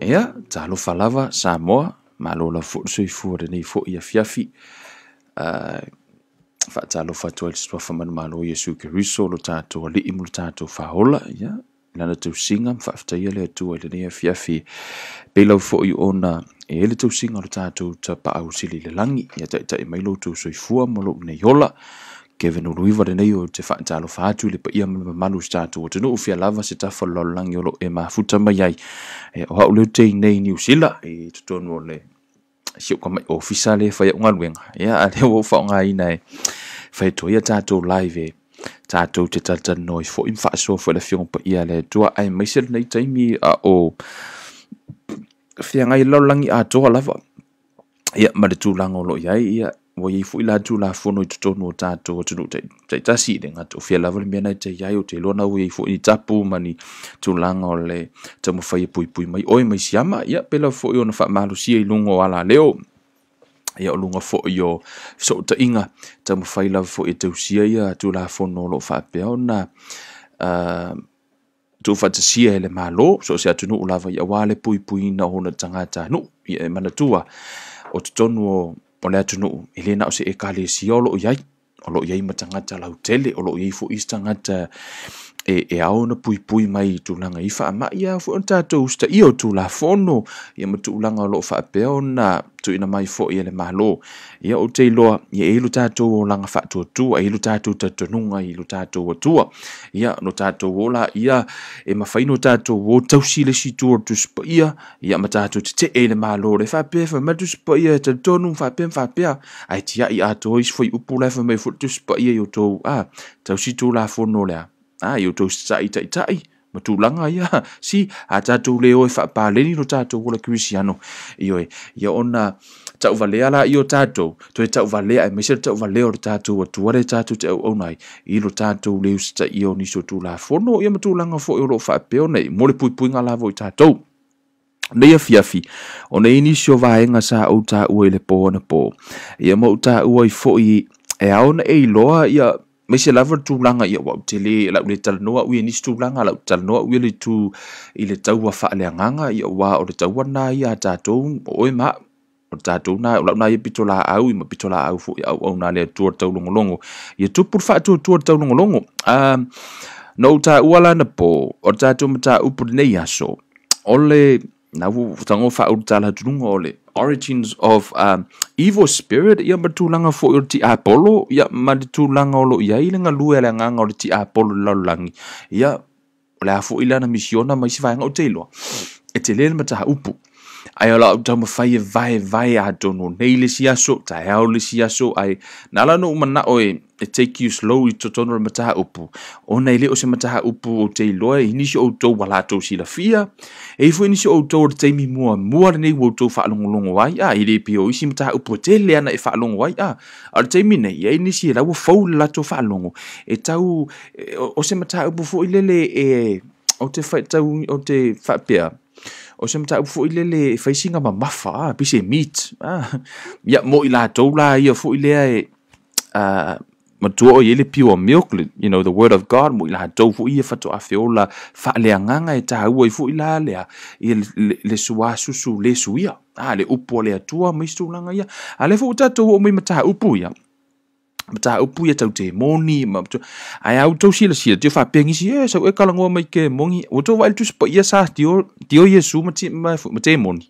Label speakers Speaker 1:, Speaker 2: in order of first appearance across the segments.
Speaker 1: ia talofa lava Samoa malola foʻi soifua lenei foʻi afiafi faatalofa atu ai le soafa manumalo Iesu Keriso lo tatou alii mo le tatou faola ia lana tausiga ma faafetaia le atua i lenei afiafi pei lau foʻi ona e le tausiga o le tatou tapaʻausili le lagi ia taʻitaʻi mai loutou soifua ma loo nei ola Kevin Uluiva lenei o te faatalofa atu i le paia ma le mamalu se tatou atunuu fia lava se tafalalolagi o loo e mafuta mai ai o haʻu leu tei nei niusila i totonu o le siuka mai ofisa le faiaʻuga luega ia a le ua faaaogāina e faetoia tatou live e tatou te talatanoa i foʻi ma faasoa foi le fioga paia le atua ae maise lenei taimi a o feagai lalolagi atoa lava ia ma le tulaga o loo iai ia ua iai foʻi latu lafono i totonu o tatou atunuu taʻitasi i le gata o fia lava le mea nai taiai o te iloa na ua iai foʻi ni tapu ma ni tulaga o le taumafaia puipui mai oe mai siama ia pe lau foʻi ona faamalosia i luga o alaleo ia o luga foʻi o fesootaʻiga taumafai lava foʻi e tausia ia tulafono o loo faapea ona tuufaatasia e le malo so se atunuu lava ia ua le puipuina ona tagata anuu ia e manatua o totonu o le atunuu i lē na o se ekalesia o loo iai ma tagata lautele o loo iai foʻi se tagata e ao na puipui mai tulaga i faamaʻi a foʻi ona tatou staʻia o tulafono ia ma tuulaga o loo faapea ona tuuina mai foʻi e le malo ia o te iloa ia e ilu tatou o laga faatuatua e ilu tatou tatonuga i ilu tatou atua ia no tatou ola ia e mafaina o tatou o tausi le situa o tusipaia ia ma tatou tetee i le malo le faapea faamai tusipaia tatonu faapea ae tiaʻi atou isi foi upu le faamai foʻi tusipaia i outou tausi tulafono lea i outou taʻitaʻitaʻi ma tulaga ia si a tatou lē oe faapaleni no tatou ola krisiano ioe ia ona taʻuvalea la i o tatou toe taʻuvalea e maise le taʻuvalea o le tatou atua le tatou te auauna ai i lo tatou leu se taʻia o nisi o tulafono ia ma tulaga foʻi o loo faapea ona mo le puipuiga lava o i tatou nei afiafi ona inisi o vaega sa ou taʻua i le po ona po ia ma ou taʻua i foʻi e aona e iloa ia mai se lava tulaga ia ua tele lau le talanoa ui nisi tulaga lau talanoa ui le tu i le taua faaleagaga ia ua o le taua na ia tatou oe ma o tatou na lau na ia pitolaau i ma pitolaau foʻi auauna le atua le taulogologo ia tupu le faatuatua le taulogologo nou taʻua lana po o le tatou mataupu lenei aso o le na tago faaulu talatunuga o le origins of evil spirit ia ma tulaga foʻi o le tiapolo ia ma le tulaga o loo iai le galue a le agaga o le tiapolo le lalolagi ia o le a foʻi lana misiona mai se vaega o te iloa e te lē le mataupu ae o laʻu taumafai e vaevae atonu nei le siaso taeao le siaso ae na la nuu manaʻo e take you slow i totonu le mataupu ona i lē o se mataupu o te iloa e inisi o outou ua latou silafia e foi inisi o outou o le taimi muamua lenei ua outou faalogologo ai i lē pe o isi mataupu e tele ana e faalogo ai a le taimi nei ia inisi e laua fau le latou faalogo e tau o se mataupu foʻi lele e o te faitau o te faapea o se mataupu foʻi lele e faisiga mamafa pise meat ia mo i latou la ia foʻi lea e matua o iai le pure milk the word of God mo i latou foʻi ia fatoʻafeola faaleagaga e tāua i foʻi la lea ia le suasusu le suia le upu o le atua mai se tulaga ia a le foʻi tatou o mai mataupu ia mataupu ia tau te moni ae au tau silasila tio faapegisi sau e kalagoa mai ke mogi ua tou vaʻi le tusipaia sa tio Iesu ma te moni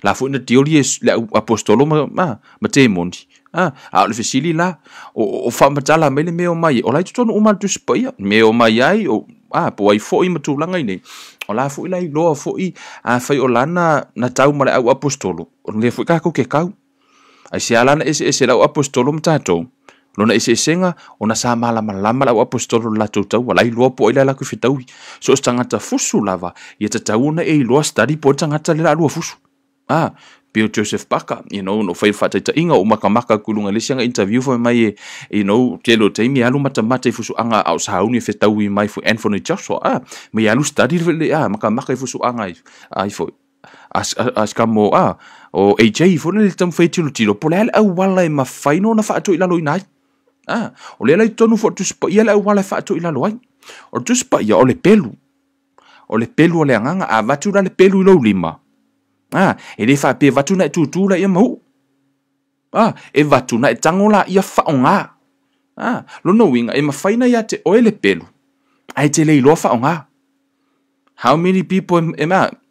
Speaker 1: la foʻi na tio le apostolo ma te moni a o le fesili la o faamatala mai le mea o mai o lai totonu uma le tusipaia mea o mai ai po ai foʻi ma tulaga i nei o la foʻi la iloa foʻi fai o lana na tau ma le au apostolo o lea foʻi kakou kekau ai se alana ese lau apostolo ma tatou lona eseesega ona sa malamalama lau apostolo le latou tau ala iloa po ai le alaku fetaui so o se tagata fusu lava ia tatau ona e iloa stadi po le tagata le laalua fusu Bill Joseph Parker, no fai faataitaʻiga o makamaka kuluga lesi aga interview foi mai telo taimi alu matamata i fusuaga ao sauni e fetaui mai foi Anthony Joshua mai alu study le makamaka i fusuaga ai foi askamo o AJ foi le tamu fai tilo po le ale auala e mafai no na faatoʻilaloina ai o le lai tonu fo tusipaia le auala e faatoʻilalo ai o tusipaia o le pelu o le agaga avatu la le pelu i lou lima E le fa pe vatu na tu la ia mau. E vatu na tangola ia faonga. Lona winga e mafaina ia te oele pelu. Ai te le lo faonga. How many people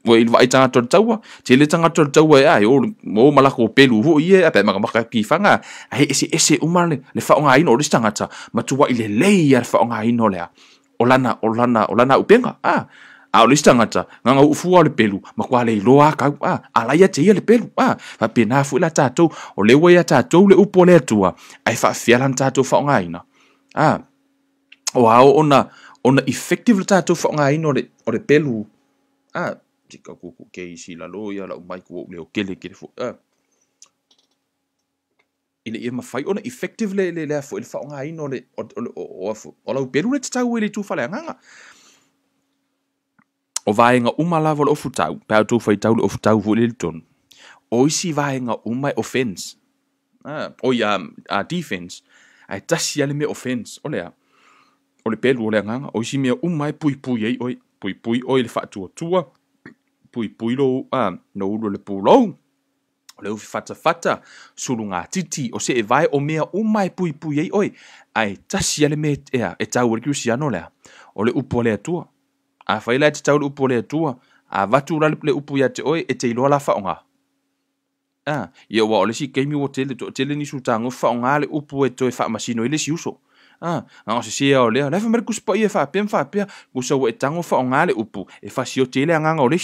Speaker 1: we vai tanga to taua te le tanga to taua ai o mo malako pelu ho ie ape maka ki fanga ai ese umale le faonga ino le tanga ta matua ile le ia faonga ino le olana upenga a o le tanga ta nganga ufu le pelu makwa le lo aka ala ia te ia le pelu fa pena fu la tato o le we tato le upo le tua ai fa fialan tato faonga ina o ona effective tato faonga ino le pelu tika kuku ke isi la loia la mai ku le okele ke fo ile e mafai ona effective le fo il fa nga ino le o la pelu le tau ile tu fala nga o vaenga umala vol ofu tau pa tu fai tau ofu tau vo le ton o isi vaenga umai offense o ya defense ai tasi ale me offense o le pelu o le nga o isi me umai pui ai pui le fa tua pui lo no ulo le pulo le fata sulunga titi o se e vai o mea umai pui ai ai tasi ale me e tau le cristiano le o le upo le tua a fai la te tau le upo le tua a vatu la le upo ya te oi e te ilo la faonga ia wa o le si keimi o tele ni sutango faonga le upo e to e fa masino ile si uso nga se o le fa mer kus pa ia fa pia uso e tango faonga le upo e fa si o tele nga o le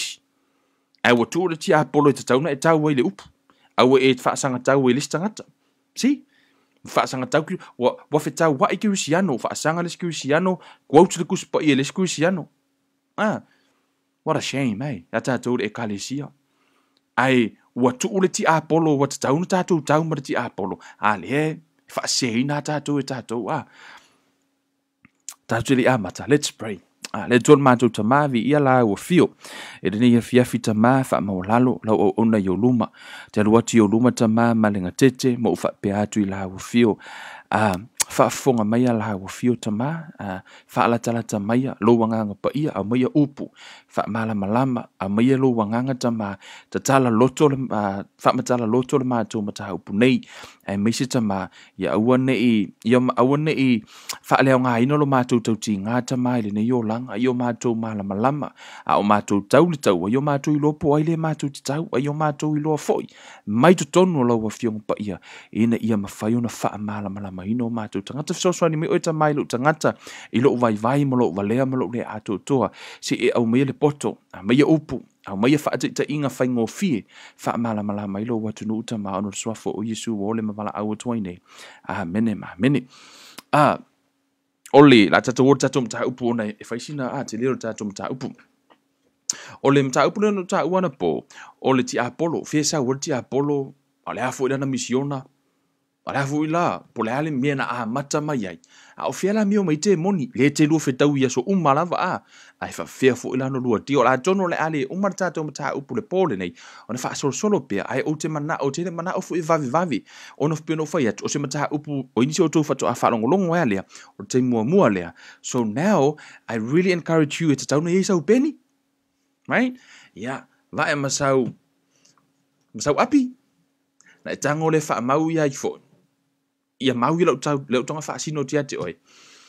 Speaker 1: ai wo tu le tia polo te tau na e tau le upu au e fa sanga tau le stangata si fa sanga tau ki wa fe tau wa ki usiano fa sanga le usiano quote le kus pa le usiano what a shame ya tau e kalesia ai wa tu le tia polo wa tau na tau ma tia polo le fa se na tau tatu le amata. Let's pray. Le ton mātou tamavi ia la ua fio. E rene ia fiafi tamā wha maulalo lau o ona i o luma. Te aluati o luma tamā malenga tete mo ufa pe atu i la ua fio. Wha fonga maia la ua fio tamā. Wha alatalata maia lo wanganga pa ia a maia upu. Wha malama a maia lo wanganga tamā. Tatala loto le wha matala loto le mātou mataha upu nei. Ai meise tamā ia awane i wha leo ngā ino lo mātou tau ti ngā tamā ili nei o langa. Ai o mātou malama a o mātou tau le tau. Ai o mātou i lopo ai le mātou ti tau. Ai o mātou i loa foi. Mai tu tonu o lau a fionga pa ia. Ina ia mawhai ona wha malama ino o mātou. Tangata fisoswani me oita mai lo tangata. I lo vai mo lo valea mo lo le ato toa. Si e au meia le poto. A meia upu. Au meia wha ta inga whai ngō fie. Wha malama ilo watu no uta maa ono swafo o Yesu o le mawala au tuaine. Mene. Ole, la tata o tata mta upu ona e whaisina te lero tata mta upu. Ole mta upu no ta uana po. Ole ti Apollo, fesa o ti Apollo. Ale afo ila na misiona. Ale afo ila, po le ale miena mata mai ai. O fiala mio mai te moni, le te lua fetau ia so umalava ai fa fea fo ila no lua ti o la tono le ale umar tata mta upu le pole nei. Ona fa solo pia ai o te mana o fu i vavi. Ona fpeno fa yet o se mta upu o inisi o to fa to afa longo ya lea o te mua lea. So now I really encourage you to tau no yesa upeni. Right? Yeah, va e masau api. Na e tango le fa mau ia i fo. Ia mau i lau tonga wha sino tia te oi.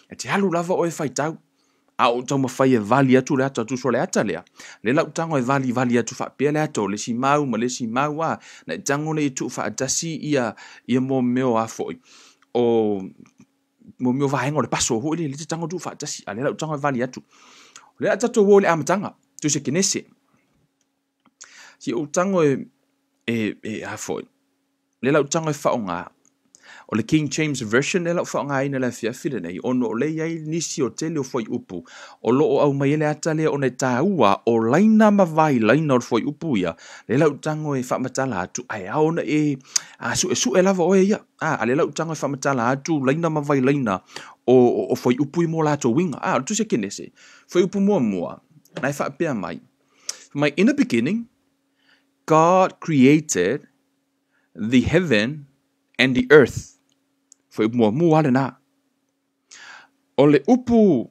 Speaker 1: E te halu lava oi whai tau. A o tau mawhai e vali atu le ata tu so le ata lea. Le lau tango e vali atu wha pia le ato. Le si mau a. Na e tango le i tu wha atasi ia mo meo a foi. O mo meo vahengo le paso hoi le te tango tu wha atasi. A le lau tango e vali atu. Le ata to wo le amatanga. Tu se kinese. Si o tango e a foi. Le lau tango e whaonga. O le King James Version le lau whaonga ina le fiafire nei. Ono o le iai nisi o tele o foi upu. O loo au mai ele ata lea o ne tāua o laina mawai laina o foi upu ia. Le lau tango e whamatala atu. Ai aona su e lava oe ia. A le lau tango e whamatala atu laina mawai laina o foi upu i mo lato winga. Tu se kinese. Foi upu mua. Nai whapea mai. In the beginning, God created the heaven and the earth. Foi mua le na. O le upu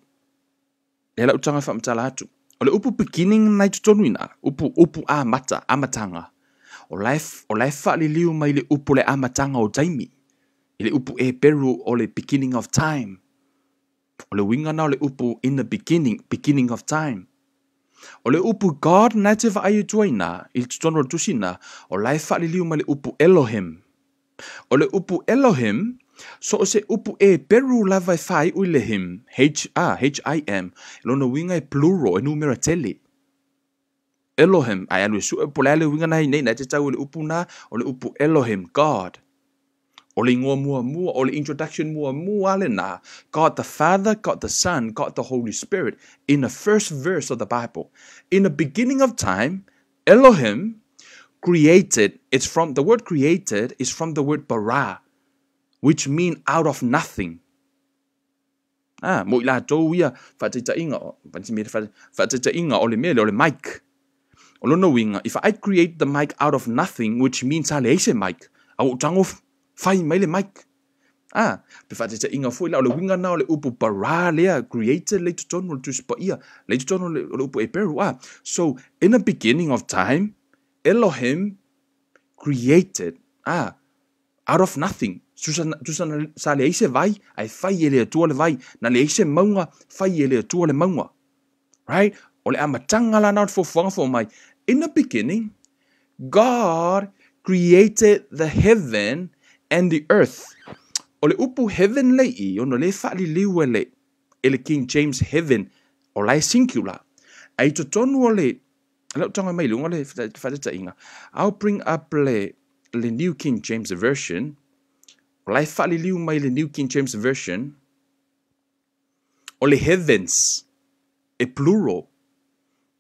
Speaker 1: le lau tanga whamatala atu. O le upu beginning nai tutonu ina, upu amatanga. O lai whaaliliu mai le upu le amatanga o taimi. I le upu e peru o le beginning of time. O le winga na o le upu in the beginning of time. O le upu God nai te whaai tuaina, i le tutonu o tusina, o lai whaaliliu mai le upu Elohim. O le upu Elohim, so o se upu e peru lava e whai ui le him, H-I-M, lona winga e plural, e numera tele. Elohim, ai alu su e polele winga nei nei te tau le upu na, o le upu Elohim, God. O le ingoa mua, o le introduction mua le na, God the Father, God the Son, God the Holy Spirit, in the first verse of the Bible. In the beginning of time, Elohim created, the word created is from the word bara, which mean out of nothing. Mo ila tau ia, whatita inga, o le mele, o le mic. O lono winga, if I create the mic out of nothing, which means ale eise mic, au tango fai mai le mic. Pe whatita inga fo ila, o le winga na o le upu bara lea, created le tutono le tuspa ia, le tutono le upu e peru. So, in the beginning of time, Elohim created, out of nothing. Tusan sa le eise vai, ai fai ele atua le vai, na le eise maunga, fai ele atua le maunga. Right? O le amatanga la nao fofuanga fo mai. In the beginning, God created the heaven and the earth. O le upu heaven lei, ono le whaali liwe le, ele King James heaven, o lai singular. Ai to tonu o le, lau tonga mai lunga le whatata inga. I'll bring up le New King James Version. O lai whaali liu mai le New King James Version. O le heavens, e plural.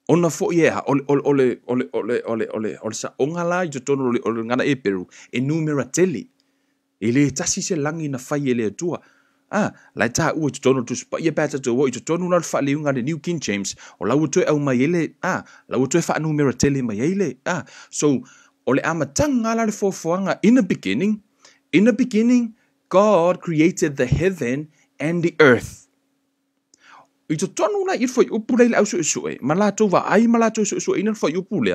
Speaker 1: Ona fo ia ole sa ongala I tono ole ngana e peru e numera tele ele tasi se langi na fai ele tua lai ta u tono tu spa ia bata to wo tono na fa le ngana New King James o la to au mai ele la to fa numera tele mai ele so ole amatanga la le fofoanga in the beginning God created the heaven and the earth. I to tonu na I foi upu le au su e malato va ai malato su ina foi upu le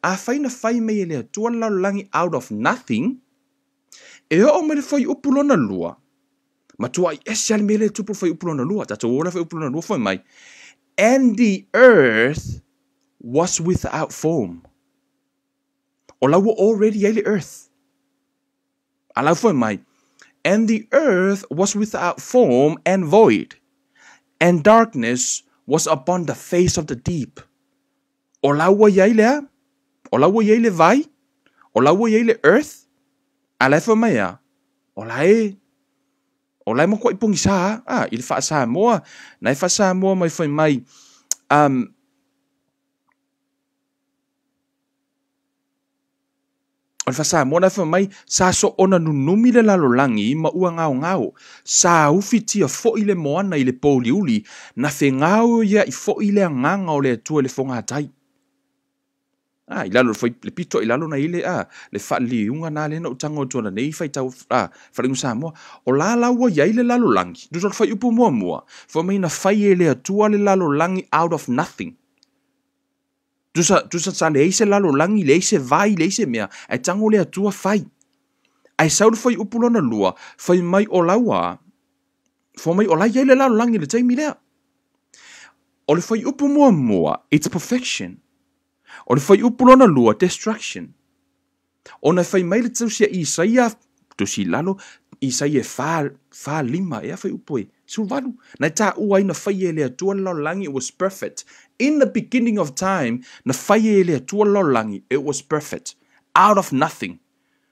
Speaker 1: a fai na fai me le tua la langi out of nothing e o me le foi upu lona lua ma tua esial me le tupu foi upu lona lua tato ora foi upu lona lua foi mai and the earth was without form o la were already ele earth ala foi mai and the earth was without form and void. And darkness was upon the face of the deep. O laua yaile o laua yaile vai, o laua yaile earth, alefa mea, o lai mo koi pungi sa, ili fa sa moa, nai fa sa moa mai foi mai, o fa sa mo na fa mai sa so ona nunumi le lalolangi ma ua ngao sa ufitia fo ile moana ile poliuli na fe ngao ia I fo ile nganga o le tu le fonga tai I lalo foi le pito I lalo na ile le fa liunga na le no tango tona nei fai tau fa ringu sa mo o la wa ia ile lalolangi du so fai upu mo fo mai na fai ile tu le lalolangi out of nothing. Tusa sa le eise lalo langi, le eise vai, le eise mea, ai tango le atua fai. Ai sauru fai upulona lua, fai mai o laua, fo mai o lai le lalo langi le taimi lea. O le fai upu mua, it's perfection. O le fai upulona lua, destruction. O na fai mai le tausia Isaia, tusi lalo, Isaia fa lima, ea fai upu e. Survalu. Na ta ua ina fai ele atua lalo langi, it was perfect. In the beginning of time, na fai ele atua langi, it was perfect. Out of nothing.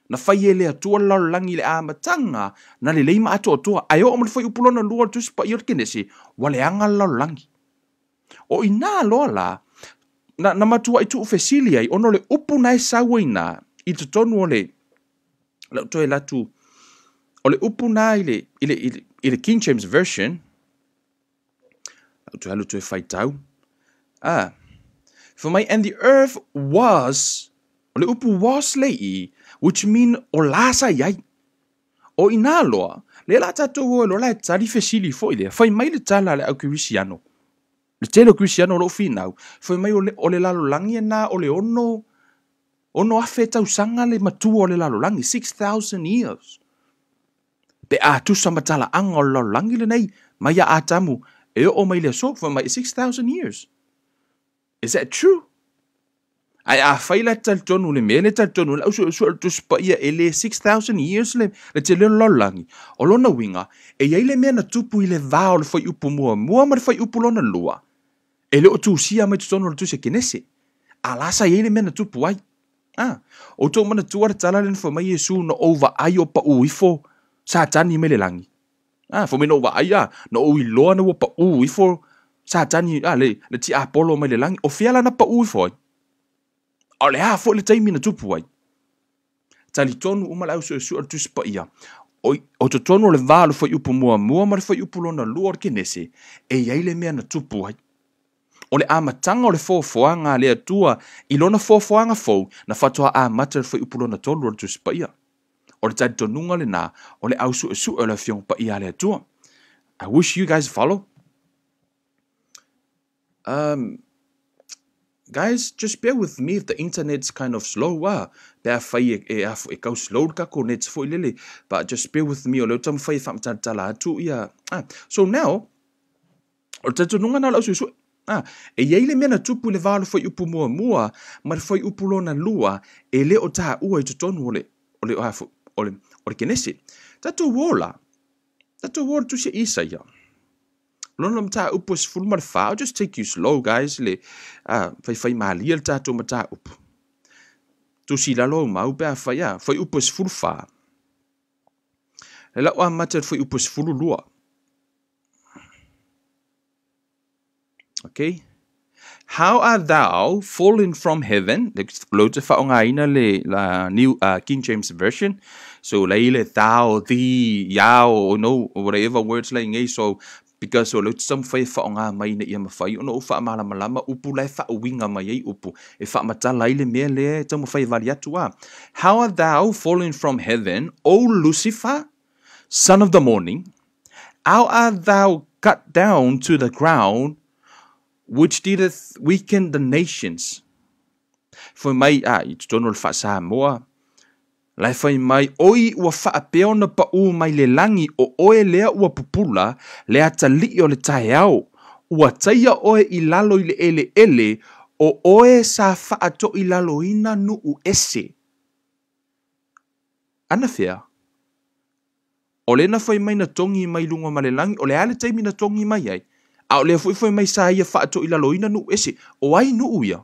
Speaker 1: Na fai ele atua langi le amatanga, na le leima atua. Ai o fai upulona lua tusi pa ior kenesi, wale anga langi. O ina loa la, na matua I tu ufesilia, ono le upu na sawa ina, I te tonu ole, la toe latu, ole upu na ile King James Version, la toe halu toe fai tau, for my and the earth was o le upu was lei which mean o lasa yai o inaloa le la tato o lo la tali fesili foi le fai mai le tala le au kirisiano Le tele Cristiano lo finau. Foi mai o le lalo langi na o le ono afe tausanga le matua o le lalo langi 6,000 years. Pe a tu samatala ang o lalo langi le nei mai a atamu e o mai le so for mai 6,000 years. Is that true? Ai a faila tal tonu le mele tal tonu la usu tu spa ia ele 6,000 years le tele lalo langi. O lona winga e ia le mea na tupu i le vao le fai upu mua ma le fai upu lona lua. E le o tu sia mai tutono le tu se kenese. A lasa i ele mena tupu ai. O tō mana tuara tala len fa mai Yesu no ova ai o pa uifo sa tani me le langi. Fo me no ova ai no ui loa na o pa uifo sa tani le ti Apollo me le langi. O fiala na pa uifo ai. O le fo le taimi na tupu ai. Tali tonu umala au su al tu spa ia. O to tonu le valo fa upu mua ma le fa upu lona lua kenese. E iai le mea na tupu ai. O le amatanga o le fofoanga le atua i lona fofoanga fou na fatoa amata le fai upulona tolu o le tusipaia. O le tadi tonunga le na o le ausu o le fiong pa ia le atua. I wish you guys follow. Guys, just bear with me if the internet's kind of slow. Bear fai e kau slow ka ko net fo lele. But just bear with me o le tam fai famtala atu ia. So now, o le tadi tonunga na le ausu e iai le mena tupu le valo fai upu mua ma le fai upu lona lua e le o taha ua i tutonu o le kenese. Tato wola tu se isa ia. Lona ma taha upu sifuru ma le fa, I'll just take you slow guys le fai mahalia le tato ma taha upu. Tu si lalo mau pea fai upu sifuru fa. Le lau amata le fai upu sifuru lua. Okay. How art thou fallen from heaven? Lote whaongaina le la New King James Version. So leile thou, thee, yao, no, whatever words like ngay. So because o lote some fai whaonga mai na ia mawhai. Ono wha malama upu lai whaowinga mai ei upu. E wha mata laile mea le tamu whai vali atua. How art thou fallen from heaven, O Lucifer, son of the morning? How art thou cut down to the ground, which dideth weaken the nations? Foi mai I tono le whaasa moa. Lai fai mai oi ua whaapeo na pa u mai le langi o oe lea ua pupula lea tali o le tae au. Ua taia oe i lalo i le ele o oe sa whaato i lalo ina nu u ese. Ana fea. O le na fai mai na tongi mai lunga ma le langi o le ale taimi na tongi mai ai. A o lea foi mai sa ia whaato i laloina nu ese. O ai nu uia.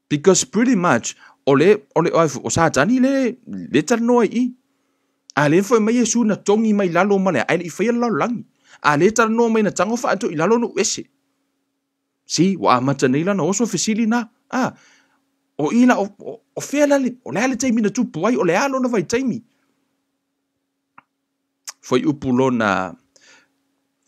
Speaker 1: Because pretty much, o sa tani le taranoa i. A le foi mai Yesu na tongi mai lalo ma le aile i whaia lalo langi. A le taranoa mai na tango whaato i lalo nu ese. Si, wa amata neila na oso fesili na. O ina, o fea lale, o le ale taimi na tupu ai, o le alo na vai taimi. Foi upulo na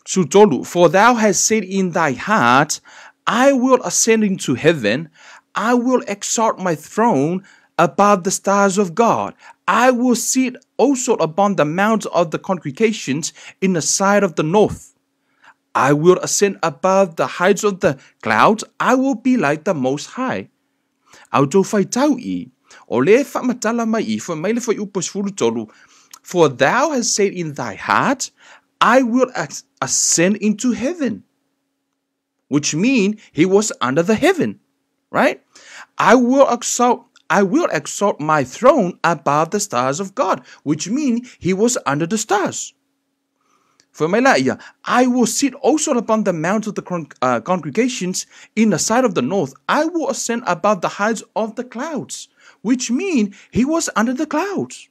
Speaker 1: Sutolu, for thou hast said in thy heart, I will ascend into heaven, I will exalt my throne above the stars of God. I will sit also upon the mount of the congregations in the side of the north. I will ascend above the heights of the clouds. I will be like the Most High. Auto fai tau I, o le whamatala mai I, for mai le fai upos furutolu, for thou hast said in thy heart, I will ascend into heaven, which means he was under the heaven, right? I will exalt my throne above the stars of God, which means he was under the stars. For Melaya, I will sit also upon the mount of the congregations in the side of the north. I will ascend above the heights of the clouds, which means he was under the clouds.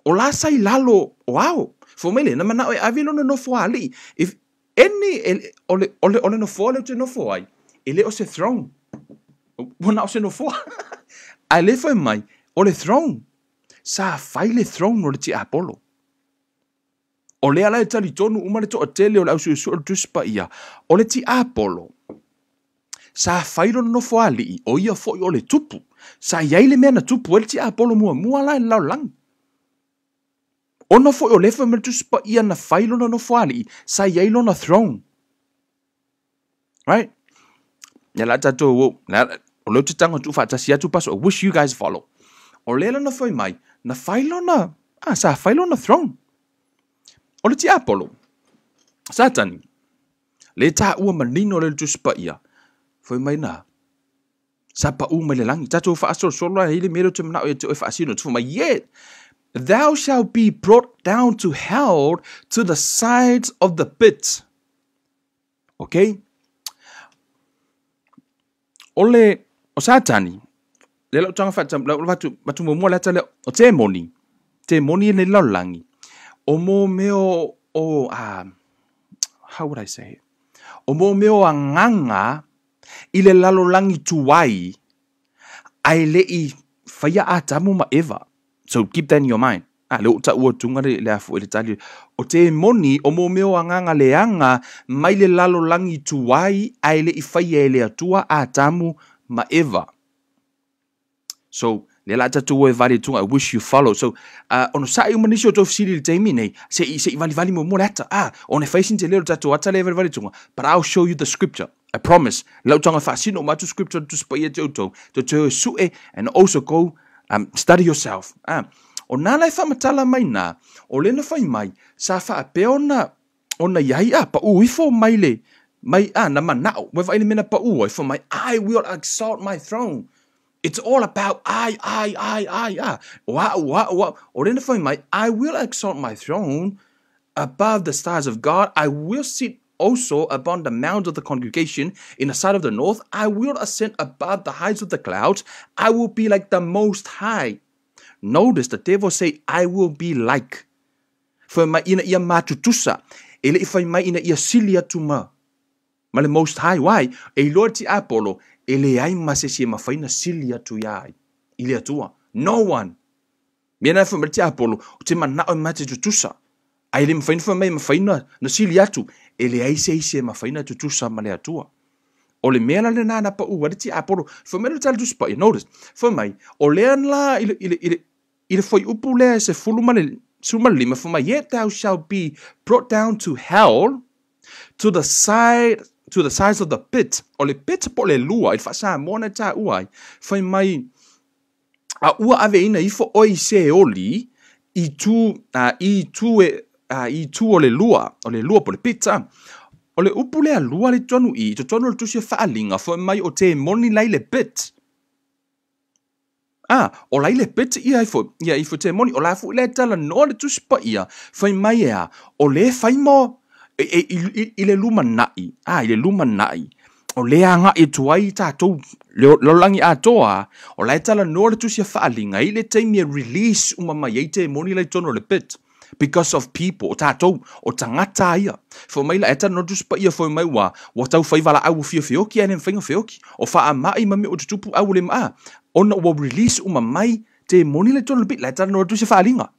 Speaker 1: Ola sai lalo, wow. For mele na mana oi avilo no fo ali. If any ole no fo le no fo ai. Ele o se throne. Bona o se no fo. Ale foi mai ole throne. Sa fai le throne no le ti Apollo. Ole ala tali tonu uma le to atele ole au su tuspa ia. Ole ti Apollo. Sa fai no fo ali o ia fo ole tupu. Sa ia le mena tupu ole ti Apollo mua la la lang. Ona fo o lefa me tuspa ia na failo no foali sa yailo na throne. Right? Ya la tato wo la o lo tanga tu fa tasia tu paso. I wish you guys follow. O lela na foi mai na failo na sa failo na throne. O le ti Apollo. Satani. Le ta ua manino le tu spa ia. Foi mai na. Sa pa u mai le langi tato fa aso solo ile mero te mana o te fa asino tu mai yet. Thou shalt be brought down to hell to the sides of the pit. Okay? Ole o Satani. Le lo tanga fata la watu mo la tale o te moni. Te moni le langi. O mo meo o how would I say it? O mo meo a nganga I le lalolangi tuai ai le I whaia a tamu ma Eva. So keep that in your mind. Le uta ua tunga le afu le tali. O te moni o mo meo a nganga le anga mai le lalolangi tuai ai le I whaia le atua a tamu ma Eva. So le la tatu e vali tunga, I wish you follow. So ono sa I manisho to fsili le taimi nei se I vali mo lata on e facing te leo tatu ata le vali tunga, but I'll show you the scripture. I promise. Lau tanga fasino matu scripture to spaya te auto to sue and also go study yourself. O nā lai whamatala mai nā, o lena whai mai, sa wha pe ona iai pa uifo mai le, mai na manao, wewa ile mena pa uifo mai, I will exalt my throne. It's all about I. Wa. O lena whai mai, I will exalt my throne above the stars of God. I will sit also upon the mount of the congregation in the side of the north. I will ascend above the heights of the clouds. I will be like the Most High. Notice the devil say, I will be like. For mai ina ia matutusa. Ele ifai mai ina ia silia tuma. Ma le Most High. Why? E Lord ti Apollo. Ele ai masesi ma faina silia tu iai. Ile atua. No one. Mena fa mai ti Apollo. O te mana o matutusa. Ai le mfaina mai mafaina na silia tu. Ele ai se mafaina tutusa ma le atua. O le mea le nana pa ua ti Apollo. Fa mai le tala tusa pa. Notice. Fa mai. O le la ile foi upu le se fuluma le suma lima. Fa mai. Yet thou shalt be brought down to hell to the sides of the pit. O le pit po le lua. I fa sa mona ta uai. Fa mai. A ua ave ina ifo oi se oli. I tu o le lua po le pita. O le upu le alua le tonu to tonu le tusia whaalinga fo mai o te moni lai le pit. O lai le pit ia ifo te moni o la fu le tala no le tusi pa ia fai mai o le fai mo i le luma nai. I le luma nai. O le anga e tuai tātou lo langi atoa o lai tala no le tusia whaalinga I le taimi release umama i te moni lai tonu le pit. Because of people, o tātou, o tangata ia. Fo mai la eta no tuspa ia fo mai wa tau whai wala au whioki ane whainga whioki. O wha a mai mami o tutupu au le maa. Ona wa release uma mai te moni le tonu le bit la eta no tusia whaalinga.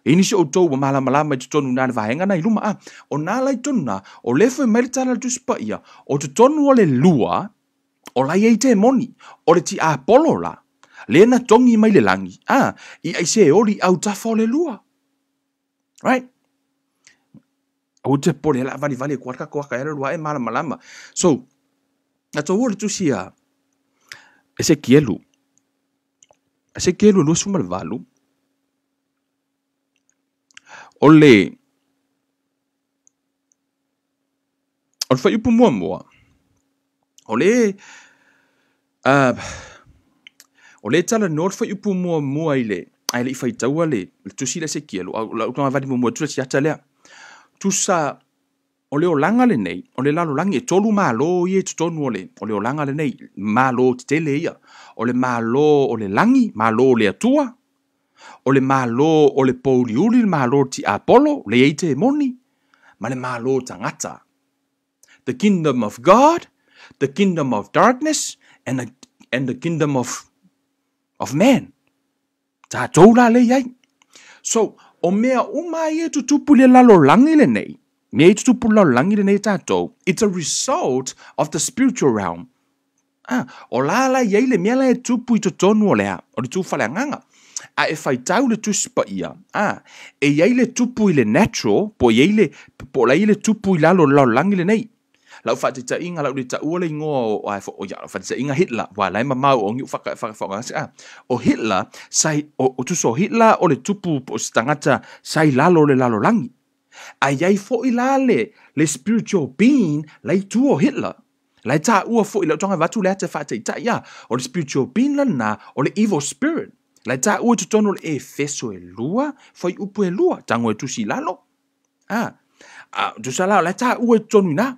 Speaker 1: Ini si o tau wa malama i tutonu nane wahenga na iluma. O nā lai tonu na, o le fo mai le tala tuspa ia, o tutonu o le lua, o lai ei te moni, o le ti Apollo la. Le na tongi mai le langi. I ai se ori au tafo le lua. Right? O te pole la vali kuaka era lua e malama. So, ato ora tu sia Ezekielu lo sumal valu. Ole fai upu mua. Ole tala nor fai upu mua ile. Ai le fai taua le tusi le Ezekielu la utanga vadi mo tu si atalea tusa o le olanga le nei o le lalo langi e tolu malo I tonu o le olanga le nei malo tele ia o le malo o le langi malo o le atua o le malo o le poliuli malo ti Apollo le eite moni ma le malo tangata the kingdom of God the kingdom of darkness and the kingdom of man. Tātou la le iai. So, o mea umai tutupu le lalo langi le nei. Mea tutupu lalo langi le nei tātou. It's a result of the spiritual realm. O la iai le mea la tupu I tonu o lea. O le tūwhale nganga. E whai tau le tuspa ia. E iai le tupu I le natural, po la le tupu I lalo langi le nei. lau whaatita inga lau le ta ua le ingoa o ia whaatita inga Hitler wa lai mamau o ngiu whakawhanga o Hitler sai o tuso Hitler o le tupu o stangata sai lalo le lalo langi ai ai fo ila le spiritual being lai tu o Hitler lai ta ua fo ila tonga watu le te whaatita ia o le spiritual being lana o le evil spirit lai ta ua tutono le Efeso e lua foi upu e lua tango e tusi lalo tu sala la ta ua tonu na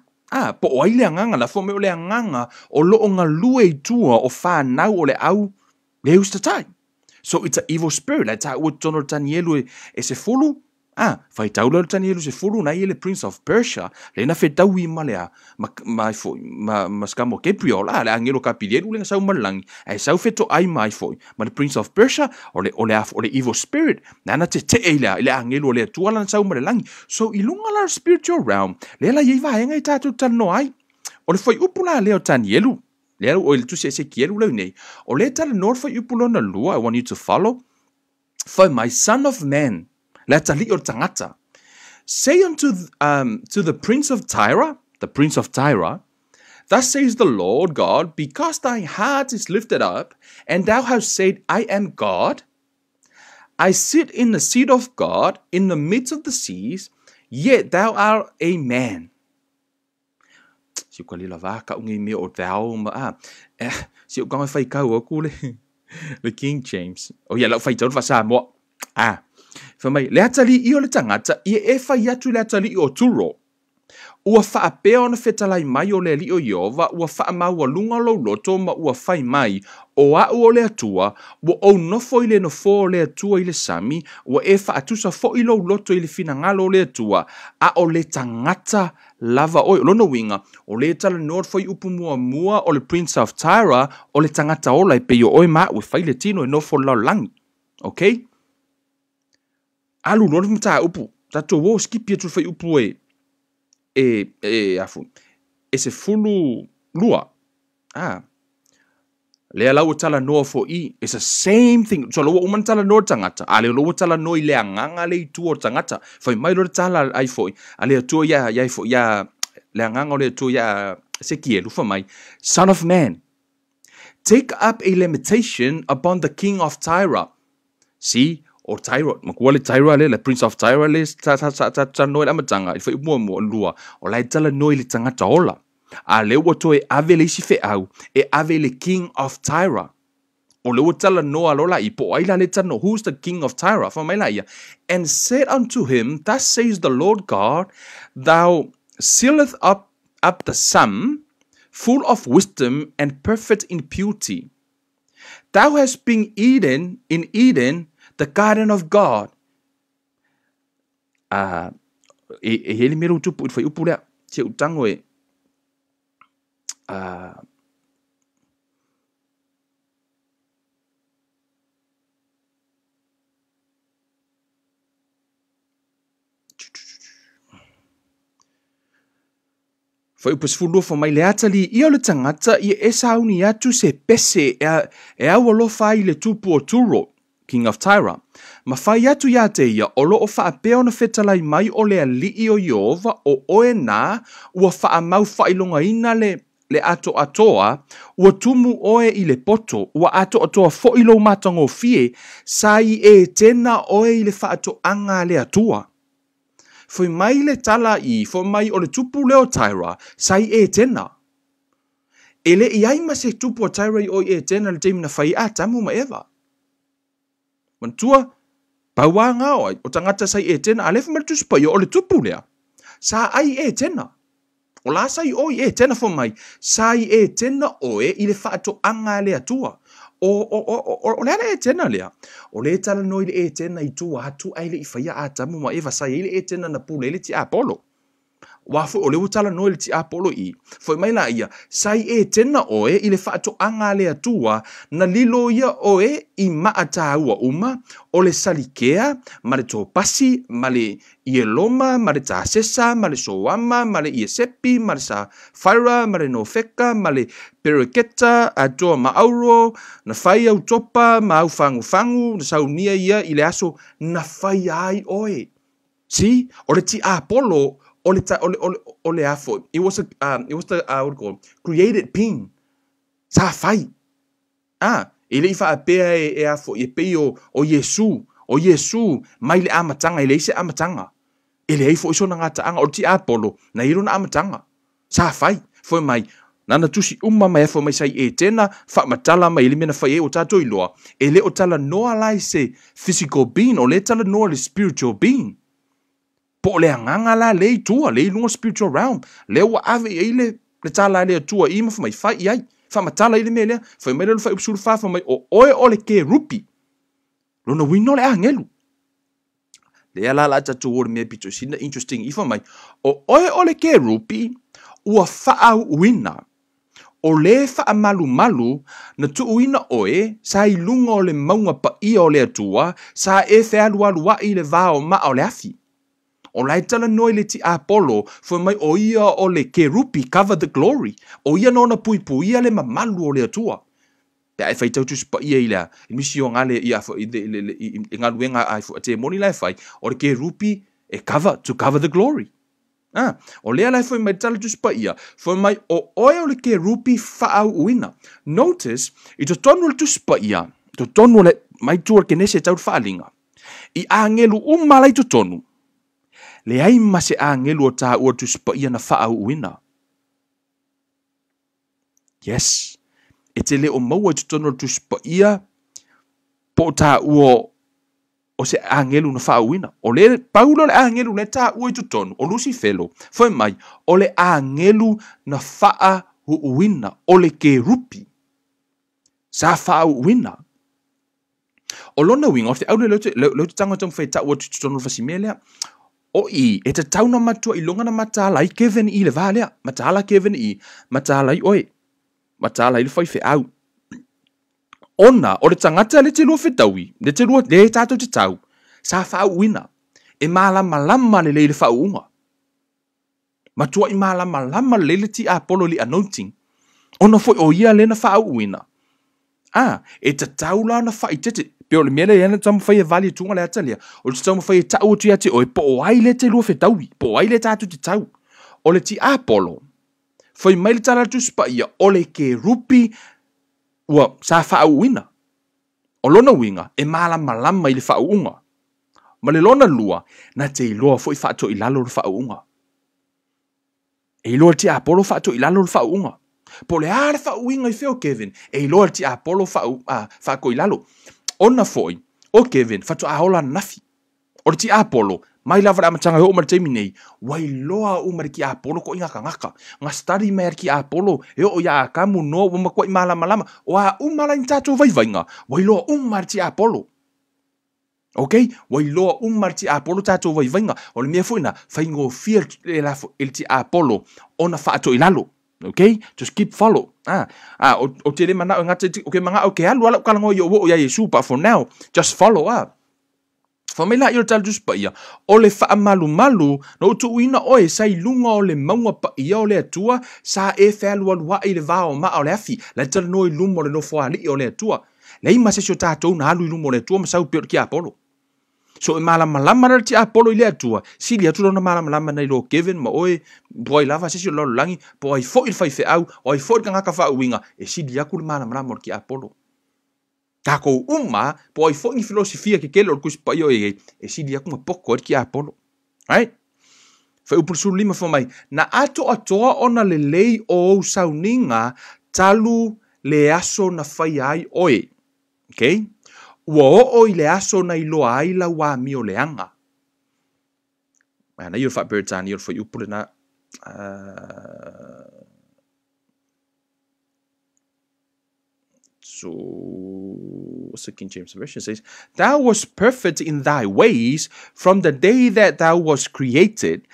Speaker 1: po o ile nganga la fo me le nganga o lo nga lue tua o fa na o le au le ustatai so it's a evil spirit la ta ua tonu tanielu e se fulu fai taula tanielu se fulu na ile prince of Persia le na fe tawi malea mai fo ma skamo Gabriel la angelo capilielu le sa malang ai sa feto ai mai fo ma prince of Persia o le evil spirit na te ile angelo le tua la sa malang so ilunga la spiritual realm le la ye va ngai tatu tano ai o le foi upula le tanielu le o le tu se kielu le nei o le tal north foi upulo na lua I want you to follow for my son of man let's a little tangata. Say unto to the prince of Tyre, thus says the Lord God, because thy heart is lifted up, and thou hast said, I am God, I sit in the seat of God in the midst of the seas, yet thou art a man. Si ko lila vaka ungi me o thou ma si o kanga fai kau o kule the King James. Oh yeah, lau fai tau fa mo Famai, le atali I o le tangata, I e whai atu le atali I o turo. Ua wha pea ona whetalai mai o le li o Iova, ua wha maua lunga lo loto ma ua whai mai, o au o le atua, ua o nofo I le nofo o le atua I le sami, ua e wha atusa fo I lo loto I le finangalo o le atua, a o le tangata lava oi, lono winga, o le tala nord foi upu mua o le Prince of Tyre, o le tangata ola I pe o oi maa, ua whai le tino e nofo lau langi. Okay? Alu no mta upu tato wo skipia tu fai upu afu se fulu lua le ala tala no fo I it's the same thing so lo man tala no tangata ale lo tala no le nganga le tu o tangata fai mai lo tala ai fo ale tu ya fo ya le nganga le tu ya se kielu fa mai son of man take up a limitation upon the king of Tyre see o Tyre, makuale Tyre le Prince of Tyre le ta noi la matanga I foi mo lua o lai tala noi le tangata ola a le woto e ave le sife au e ave le king of Tyre o le tala no alola I po ai la le tano who's the king of Tyre fa mai la ia and said unto him thus says the Lord God thou sealeth up the sum full of wisdom and perfect in beauty thou hast been in Eden the garden of God. Ele mero tupu foi upu lea. Se utango e foi upu sfulu fo mai le atali I o le tangata I e sauni atu se pese e au alofa I le tupu o turo. King of Tyre. Ma whai atu ia te ia, o lo o wha peo na whetalai mai o le alii o Iova, o oe nā, ua wha mau whailonga ina le ato atoa, ua tumu oe I le poto, ua ato atoa fo ilo matango fie, sai e tena oe I le wha ato anga le atua. Foi mai le tala I, foi mai o le tupu leo Tyre, sai e tena. Ele iai ma se tupu o Tyre o e tena le teimina whai tamu ma eva. Mantua, paua ngā oi, o tangata sai e tena, alefa maritu spai o le tupu lea. Sa ai e tena. O la sai oi e tena fo mai. Sai e tena oe I le whaato anga lea tua. O lea e tena lea. O le tala noi le e tena I tua hatu ai le I whaia a tamu ma eva sai le e tena na pule le ti Apollo. Wafu o le utala no le ti Apollo I. Foi mai la ia, sai e tena oe I le whaato anga le atua, na lilo ia oe I maata ua uma, o le salikea, ma le tōpasi, ma le ieloma, ma le tāsesa, ma le soama, ma le iesepi, ma le safira, ma le nofeka, ma le pereketa, atoa maauro, na whai au topa, ma au fangu, na saunia ia I le aso, na whai ai oe. Si, o le ti Apollo, ole afo. It was the what do you call created being. Sa fai. Ele ifa apea e afo e pe o Yesu. O Yesu mai le amatanga ele se amatanga. Ele ai fo iso na ngata anga o ti Apollo na iro na amatanga. Sa fai foi mai nana tusi mai fo mai sai e tena fa matala mai ele mena fai e o tato iloa. Ele o tala noa lai se physical being o le tala noa le spiritual being. Po le anganga la le tua le lunga spiritual realm. Le wa ave ele le tala le tua ima fo mai fai ai. Fa matala ile mele fa mai le fa upsul fa mai o o le ke rupi. Lona wino le angelu. Le ala la tatu o me pito sina interesting ifa mai o le ke rupi ua faa wina o le faa malu na tu uina oe sa ilunga o le maunga pa ia o le atua sa e fe alu i le vao ma o le afi o lai tala noi le ti Apollo foi mai o ia o le ke rupi cover the glory o ia nona pui ia le mamalu o le atua pe ai fai tau tu spa ia ila misio ngale ia fo i ngaluenga ai fo te moni lai fai o le ke rupi e cover the glory. O lea lai foi mai tala tu spa ia foi mai o oe o le ke rupi faa uina. Notice i to tonu le tu spa ia to tonu le mai tuar ke nese tau faalinga i angelu umalai to tonu le ai mase angelu o ta ua tu spa ia na faa uina. Yes. E te le o maua tu tono tu spa ia po ta ua o se angelu na faa uina. O le paulo le angelu le ta ua tu tono o Lucifelo foi mai o le angelu na faa uina o le ke rupi sa faa uina. O lona winga o te au le te tanga tong fai ta ua tu tono fasimele o i e te tauna matua i longa na matala i Kevin i le valea matala Kevin i matala i oe matala i le fai fe au. Ona, o le tangata le te lua whetaui, le te lua le tātou te tau, sa whau wina, e malama le le whau unga. Matua i malama le ti Apollo li anointing, ona foi o ia le na whau wina. E te tau la na whai tete, pe o le mele yana tamu whai e vali tunga le atalia, o le tamu whai e tau tu ia te oe, po o ai le te lua whetaui, po o ai le tātou te tau, o le ti Apollo, foi mai le tala tu spa ia o le ke rupi ua sa whau wina. O lona winga e malama i le whau unga. Ma le lona lua na te iloa foi whaato i lalo le whau unga. E iloa ti Apollo whaato i lalo le whau unga. Po le are whau inga i wheo Kevin. E iloa ti Apollo whaako i lalo. Ona foi o Kevin whaato a hola nafi. O ti Apollo mai lava ra matanga ho mar teimi nei wai loa umar ki Apollo ko inga ngaka nga study mer ki Apollo e o ya kamu no ma ko malama o a umala intatu vai vainga wai loa umar ti Apollo. Okay, wai loa umar ti Apollo tatu vai vainga o le mea fuina faingo fear la el ti Apollo ona faato ilalo. Okay, just keep follow. O te le mana ngata okay manga okay alu ala kala ngo yo o ya Yesu but for now just follow up. Famila i o talu tuspa ia, o le wha malu no tu uina oe sa i lunga o le maunga pa ia o le atua, sa e whaalua lua i le vao ma o le afi, la tala no i lumo le no whaali o le atua. Le ima se sio tātou na alu i lumo le atua, ma sau peo ki Apollo. So e malama ti Apollo i le atua, si li atua na malama na i lo Kevin, ma oe, po ai lava se sio lolo langi, po ai fo il fai fe au, o ai fo il kangaka wha uinga, e si li aku le malama ki Apollo. Kako uma po ai fongi filosofia ke kelo kus pa yo e si dia kuma poko ki Apollo. Right? Fa upul su lima fo mai na ato atoa ona le lei o sauninga talu le aso na fai ai oe. Okay? Ua o le aso na ilo ai la wa mi o le anga. Mana yo fa bertani yo fa upul na so, what's the King James Version says? Thou was perfect in thy ways from the day that thou was created,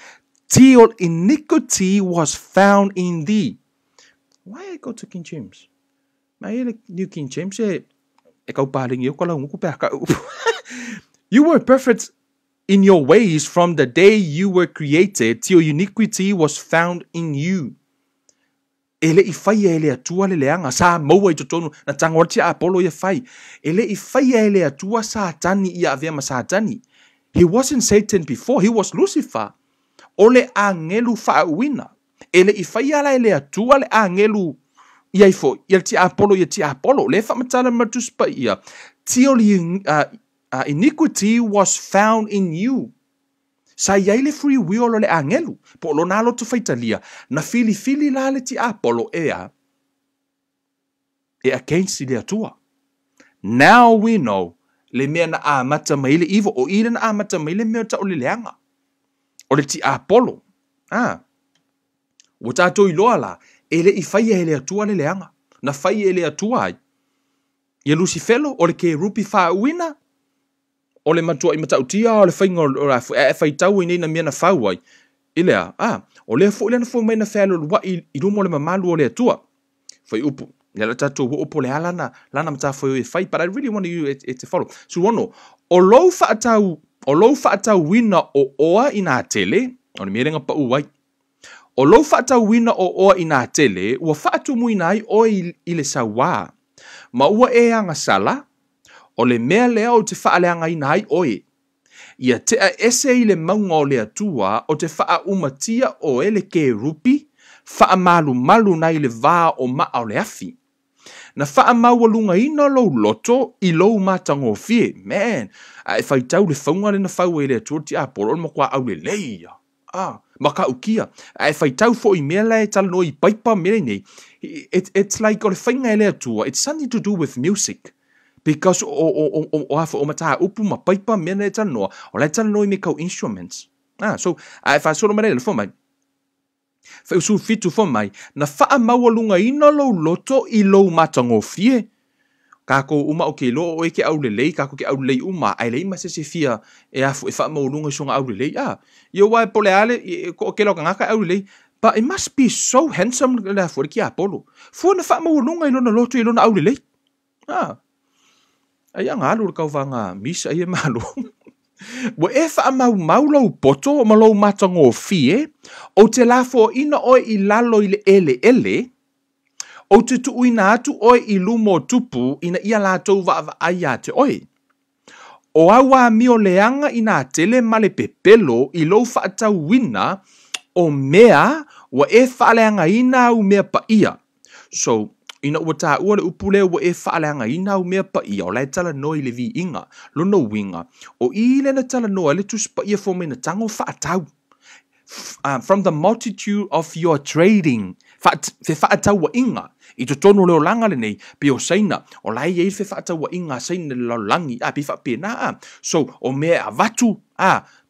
Speaker 1: till iniquity was found in thee. Why I go to King James? My New King James you were perfect in your ways from the day you were created, till iniquity was found in you. Ele I fai ele atua le leanga sa maua I totonu na tangorti a Apollo ia fai. Ele I fai ele atua sa tani ia avea ma sa tani. He wasn't Satan before, he was Lucifer. o le angelu whaauina. E le i whai ala e le atua le angelu iai fo, ia ti Apollo, ia ti Apollo. Le whamatala matuspa ia. Tioli iniquity was found in you. Sa iai le free will o le angelu. Po lo nalo tu whaitalia. Na fili la le ti Apollo ea. E against le atua. Now we know. Le mea na amata mai le ivo. O ile na amata mai le mea ta o le leanga. O le ti Apollo. O tato i loa la. E le i whai e le atua le leanga. Na whai e le atua ai. Ia Lucifelo, o le ke rupi whaauina. O le matua i matautia, o le whainga o rafu. E whaitau i neina mea na whau ai. Ilea, o le fo ile na fo mai na whalo lua i rumo le mamalu o le atua. Whai upu. Ia la tato upo le alana. Lana mata whai e whai. But I really want you to follow. So wano, o lou whaatau wina o oa i nā tele. O le merenga pa uai. O lou whaatau wina o oa i nā tele. Ua whaatu muina ai o i le sawa. Ma ua e anga sala. O le mea lea o te whaaleanga i nai oe. Ia te a ese i le maunga o le atua o te wha umatia o ele ke rupi. Wha malu nai le vā o maa o le afi. Na wha maualunga ina lou loto i lou matango fie. Man, e whaitau le whaunga le na whau e le atua ti Apollo ma kua au le leia. Maka ukia. E whaitau fo i mea le tala no i paipa mele nei. It's like o le whainga e le atua. It's something to do with music. Because o mata upu ma paipa mea le tala noa. O le tala no i me kau instruments. So, e whaasoro mare le fo mai. Whausu fitu fo mai. Na wha maualunga ina lou loto i lou matango fie. Kako uma o ke lo o e ke au le lei, kako ke au le lei uma, ai lei ma se fia e afu e wha maulunga songa au le lei. Ia wai pole ale, ko ke lo ka ngaka au le lei. But it must be so handsome le afu ki Apollo. Fua na wha maulunga i lona loto i lona au le lei. Ai anga alu kau vanga misa ai e malu. Wa e wha maulau poto ma lou matango fie, o te lafo ina oi i lalo i le ele. O te tuuina atu oi i lumo tupu ina ia lātou wa aia te oi. O awa mio leanga ina tele male pepelo i lou whaatau wina o mea wa e whaaleanga ina au mea pa ia. So, ina ua tā ua le upule wa e whaaleanga ina au mea pa ia o lai tala noi le vi inga, lono winga. O i le na tala noa le tus pa ia fo me na tango whaatau. From the multitude of your trading, fe whaatau wa inga. I to tono leo langa le nei, pe o saina, o lai e fe whaata wa inga saina le lau langi, pi whapena, So, o mea avatu,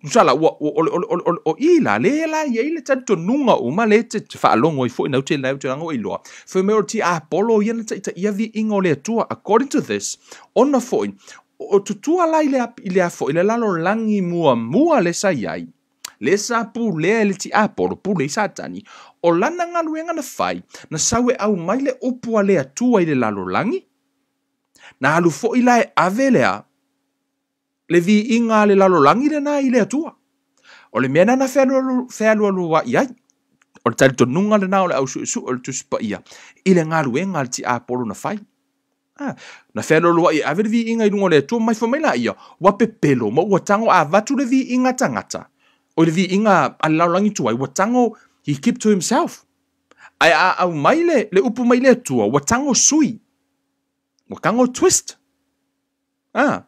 Speaker 1: nusala, o ila, le la, ye le tato nunga uma, le te whaalongo i fo inau te lau te rango i loa. Fe meo ti Apollo, iana ta ia vi inga o le atua, according to this, ona fo in, o tutua lai le a fo, i le lalo langi mua le sa iai. Le sa pu le le ti Apollo, pu le satani, o lana ngaluenga na whai, na sawe au mai le upua le atua i le lalo langi. Na alu fo i lai ave lea, le vi inga le lalo langi le na i le atua. O le mena na whealu alua iai, o le tali tonunga le na o le au su o le tuspa ia, i le ngaluenga le ti Apollo na whai. Na whealu alua i ave le vi inga i lungo le atua, mai whamaila ia, wape pelo, ma ua tango a vatu le vi inga tangata. O le vi inga a laulangi tuai, watango, he kept to himself. Ai au mai le upu mai le tua, watango sui. Watango twist. Va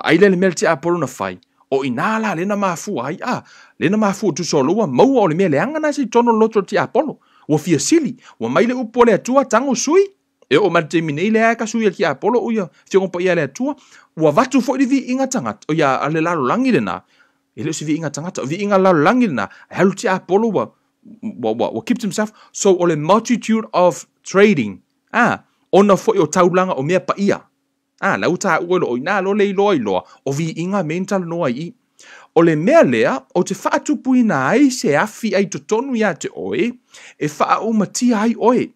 Speaker 1: aile le mele te Apollo na whai. O inala lena mafu ai, lena mafu tu soloa, maua o le mea leanga na si tono loto te Apollo. Wa fia sili, wa mai le upu le tua tango sui. E o mate minei le aka sui al ki Apollo, uia, fiongo pa ia le tua. Wa vatu fo i vi inga tangat, o ia ale lalo langi le na. Ele si vi inga tangata, vi inga lalo langi na, halu te Apollo wa kept himself. So o le multitude of trading, ona fo o taulanga o mea pa ia. Lau ta uelo o ina lo le iloa, o vi inga mental noa i. O le mea lea, o te whaatupu ina ai se afi ai to tonu ia te oe, e wha umatia ai oe.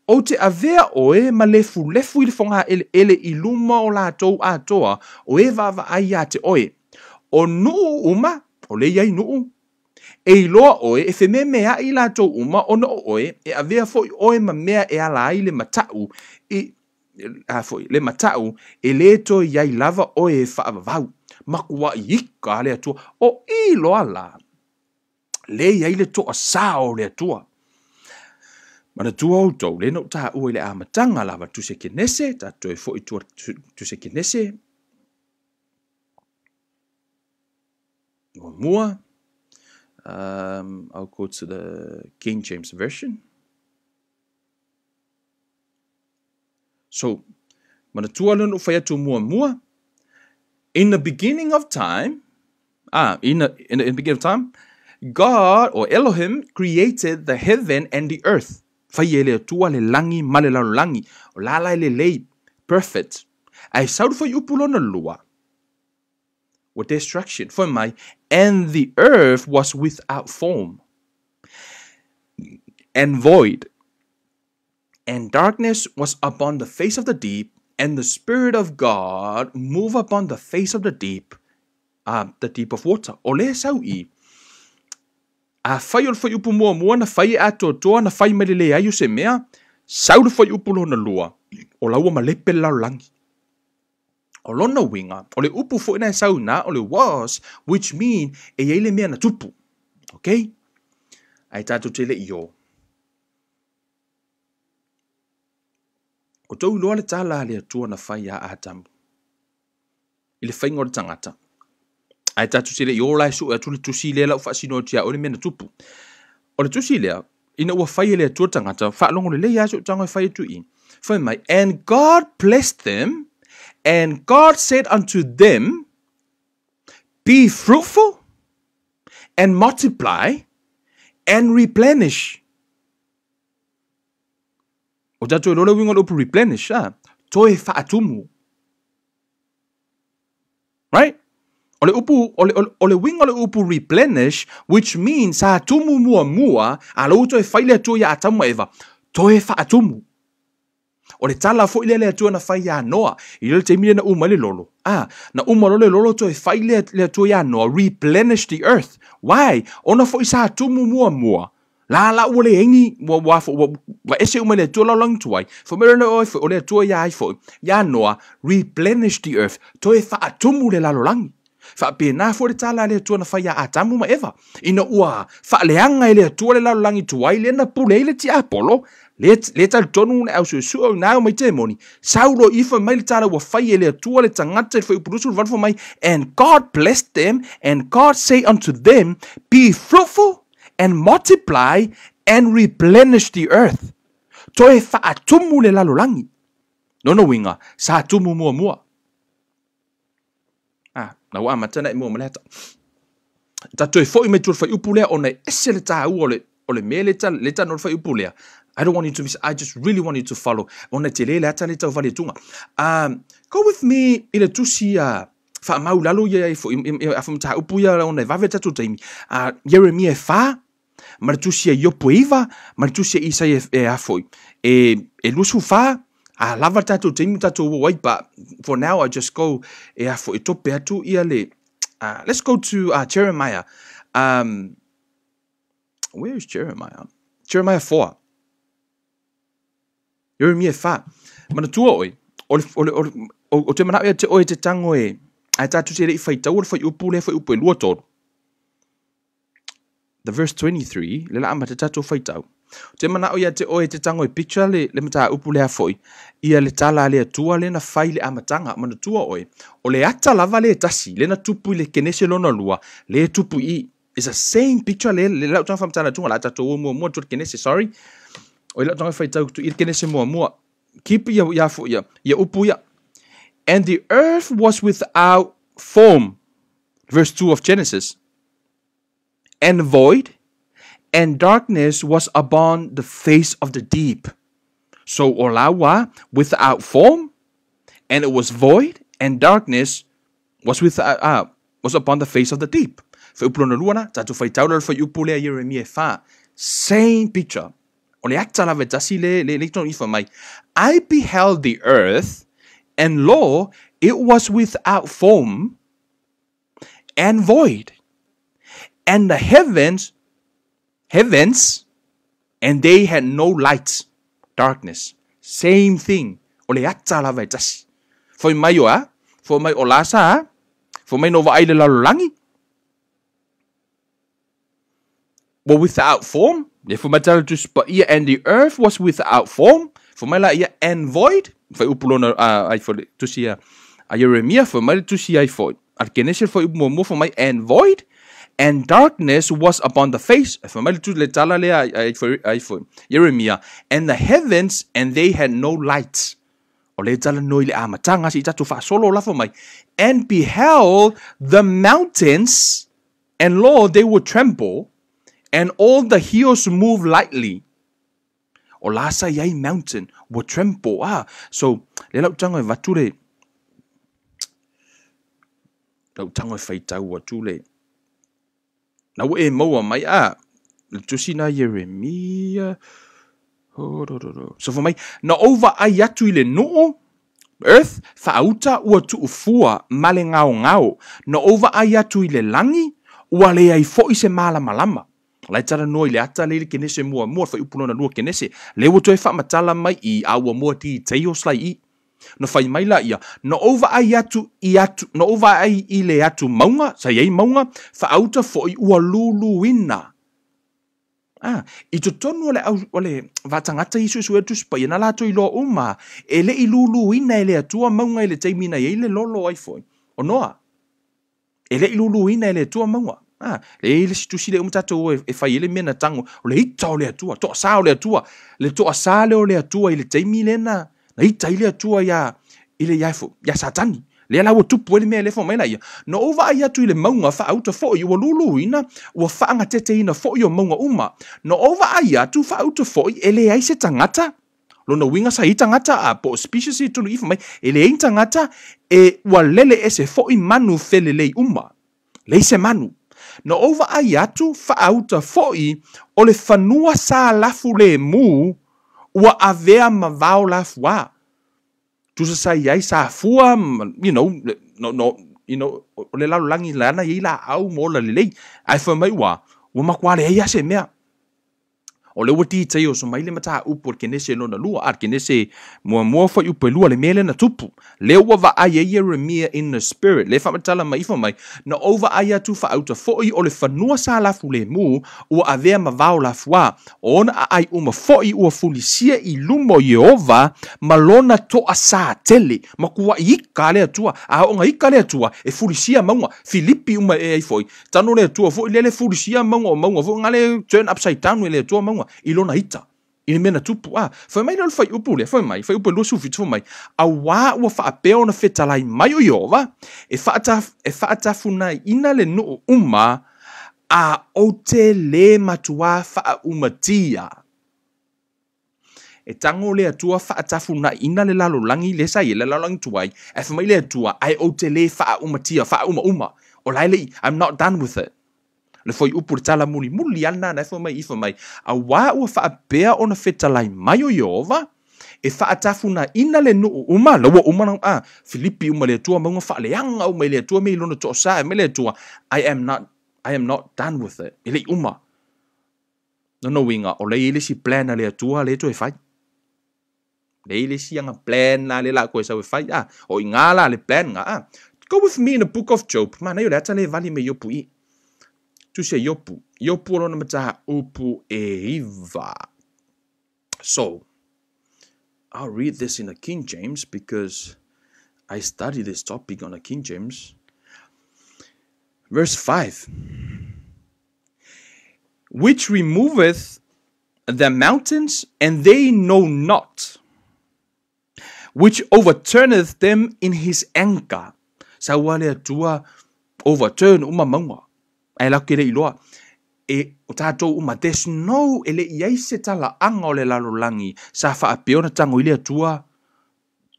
Speaker 1: O te avea oe ma lefu i le fonga ele i luma o la tou atoa, o e vava ai ia te oe. O nuu uma, o le iai nuu. E iloa oe, e fe mea i la tou uma, o no oe, e avea foi oe ma mea e ala ai le matau, le matau, e le to iai lava oe e whaavavau. Makua i ika le atua, o iloa la. Le ia le toa sao le atua. Mana tua o tau, le no ta ua le amatanga lava tu se kenese, ta toi fo i tu se kenese. Mua. I'll go to the King James Version. So, mana tua le no faya tu mua. In the beginning of time, in the beginning of time, God or Elohim created the heaven and the earth. Fai le tua le langi male la langi o la le lei perfect. Ai sau fai upulo na lua. With destruction for my and the earth was without form and void, and darkness was upon the face of the deep, and the Spirit of God moved upon the face of the deep of water. Ole sau I. A fai o fai upu mua na fai ato toa na fai melele ayu se mea, sau fai upu lo na lua, o laua ma lepe lau langi. O lona winga, o le upu fo ina sau na, o le was, which mean e ele mea na tupu. Okay? Ai tato tele I o. O tau loa le tala le atua na fai a atamu. I le whainga o le tangata. Ai tatu sile I o lai su atu le tusi lea lau whaasino tia o le mena tupu. O le tusi lea, ina ua whai le atua tangata, whaalongo le lea su tango whai atu I. Whai mai, and God blessed them, and God said unto them, be fruitful, and multiply, and replenish. O tatu e lola wingo lo replenish, toe whaatumu. Right? Ole wing ole upu replenish, which means sa tumu mua a lo to e faile to ya atamu eva to e fa atumu. Ole tala fo ile le to na fai ya noa ile te mile na umale lolo na umalo le lolo to e faile le to ya noa replenish the earth. Why? Ona fo isa tumu mua la ole engi wa ese umale to la long to wai fo mele no fo ole to ya fo ya noa replenish the earth to e fa atumu le la lolangi. Fa pena fo le tala le tua na fai a atamu ma eva. Ina ua fa leanga ile tua le lalangi tuai le na pule ile ti apolo. Le tal tonu na au su au na mai te moni. Saulo ifa mai le tala wa fai ile tua le tangata fo upurusu van fo mai. And God blessed them, and God say unto them, be fruitful and multiply and replenish the earth. Toe fa atumu le lalangi. No winga sa atumu mua. Na wa matana mo maleta ta toi foi me tur fa upule ona esele ta ole mele ta leta no fa upule. I don't want you to miss. I just really want you to follow ona tele leta leta vale tunga. Go with me ile tusi fa maulalo ye fo afum ta upuya ona va veta tu taimi Jeremia fa martusia yopoiva martusia Isaia afoi e lusu fa lava tato taimi tato wai, but for now I just go for itope atu ia le. Let's go to Jeremiah. Where is Jeremiah? Jeremiah 4. Jeremiah 4. Mana tua oi. O te mana ia te oi te tango e. Ai tatu te rei whaitau o whai upu le whai upu e lua tōru. The verse 23. Le la ama te tatu whaitau. Te mana o ia te oe te tango e picture le mata upu le afoi. Ia le tala le atua le na fai le amatanga mana tua oe. O le ata lava le tasi le na tupu le kenese lona lua le tupu I. It's the same picture le lau tanga whamtana tunga la tato mua tu kenese, sorry. O lau tanga whai tau tu I kenese mua. Kipi ia upu ia. And the earth was without form. Verse 2 of Genesis. And void. And darkness was upon the face of the deep. So olawa without form, and it was void, and darkness was upon the face of the deep. Same picture. I beheld the earth, and lo, it was without form and void, and the heavens, and they had no light, darkness. Same thing. Ole ata la vaitas. Foi mai oa, foi mai olasa, foi mai nova aile la langi. were without form. For my tala tuspa ia, and the earth was without form. For my la ia and void. For upulona ai for tusia a Jeremiah for my tusia ai for. Arkenesia for umo for my and void. And darkness was upon the face. For my tu le tala le ai for Jeremiah. And the heavens, and they had no lights. O le tala no ile amatanga si tatu fa solo la for my. And beheld the mountains, and Lord, they would tremble. And all the hills move lightly. O lasa yai mountain will tremble. So le lau tanga vature. Lau tanga faitau watule. Na we moa mai tusina Jeremiah. So for mai na over ayatu ile no earth fauta ua tu ufua male ngao. Na over ayatu ile langi ua le ai fo se mala malama. Lai tara noi le ata le kenese mua fa upulona lua kenese le woto e fa matala mai I awa mua ti teio slai I no fai mai la ia no over ai atu no over ai I le atu maunga sa yei maunga fa auta fo I ua luluina I to tonu ole vatangata isu su etu spa ina la to I lo uma ele I luluina ele atua maunga ele teimina ele lolo ai foi o noa ele I luluina ele atua maunga le si tusi le umtato e fai ele mena tango o le ita o le atua to sa o le atua le to sa le o le atua ile taimi lena na ita ile atua ya ile ya satani le ala o tupu ele me le fo mai la ia no over ia tu ile maunga fa auto fo I o lulu ina o fa anga tete ina fo I o maunga uma no over ia tu fa auto fo ele ai se tangata lona winga sa itangata po species I tulu ifa mai ele itangata e walele ese fo I manu felele uma le se manu no over ai atu faauta foi o le fanua sa lafu le mu ua avea mavao lafu a. Tusa sa iai sa fua, o le lalulangi lana i la au mo la lelei. Ai fa mai ua makua le ia se mea. O le wati tai o so mai le mata upo kenese no na lua ar kenese mo fa upo lua le mele na tupu le wa va ai Jeremiah in the spirit le fa matala mai fa mai na over ai tu fa auta foi o le fanua sa la fu le mu o avea ma va la fua ona ai uma foi o fulisia I lumo Jehova malona to asa tele makua I kale atua a o ngai kale atua e fulisia maunga Filipi uma e foi tano le atua foi le fulisia maunga fo ngale turn upside down le atua maunga ilona ita ile mena tupu fa mai lo fai upu le fa mai fai upu lo sufi fa mai a wa fa apeo na fetalai mai o Jehova e fa ata funa ina le no uma a o te le matua fa umatia e tango le atua fa ata funa ina le lalo langi le sai le lalo langi tuai e fa mai le atua ai o te le fa umatia fa uma o laile I'm not done with it. Le foi upu tala muli ana na fa mai ifa mai a wa o fa apea ona fetalai mai o Jehova e fa atafuna ina le no uma lo uma na Filipi uma le tua manga fa le anga uma le tua me lona to sa me le tua I am not done with it ile uma no winga o le ile si plan le tua le to e fai le ile si anga plan na le la ko sa e fai o ingala le plan go with me in the book of Job mana yo le tale vali me yo pui tu se yopu lona mata upu e iva. So I'll read this in a King James because I study this topic on a King James. Verse 5. Which removeth the mountains, and they know not, which overturneth them in his anger. Sa wale atua overturn uma maunga. Ai la kere iloa e o tatou uma there's no ele iai se tala anga o le lalolangi sa fa apeona tango ile atua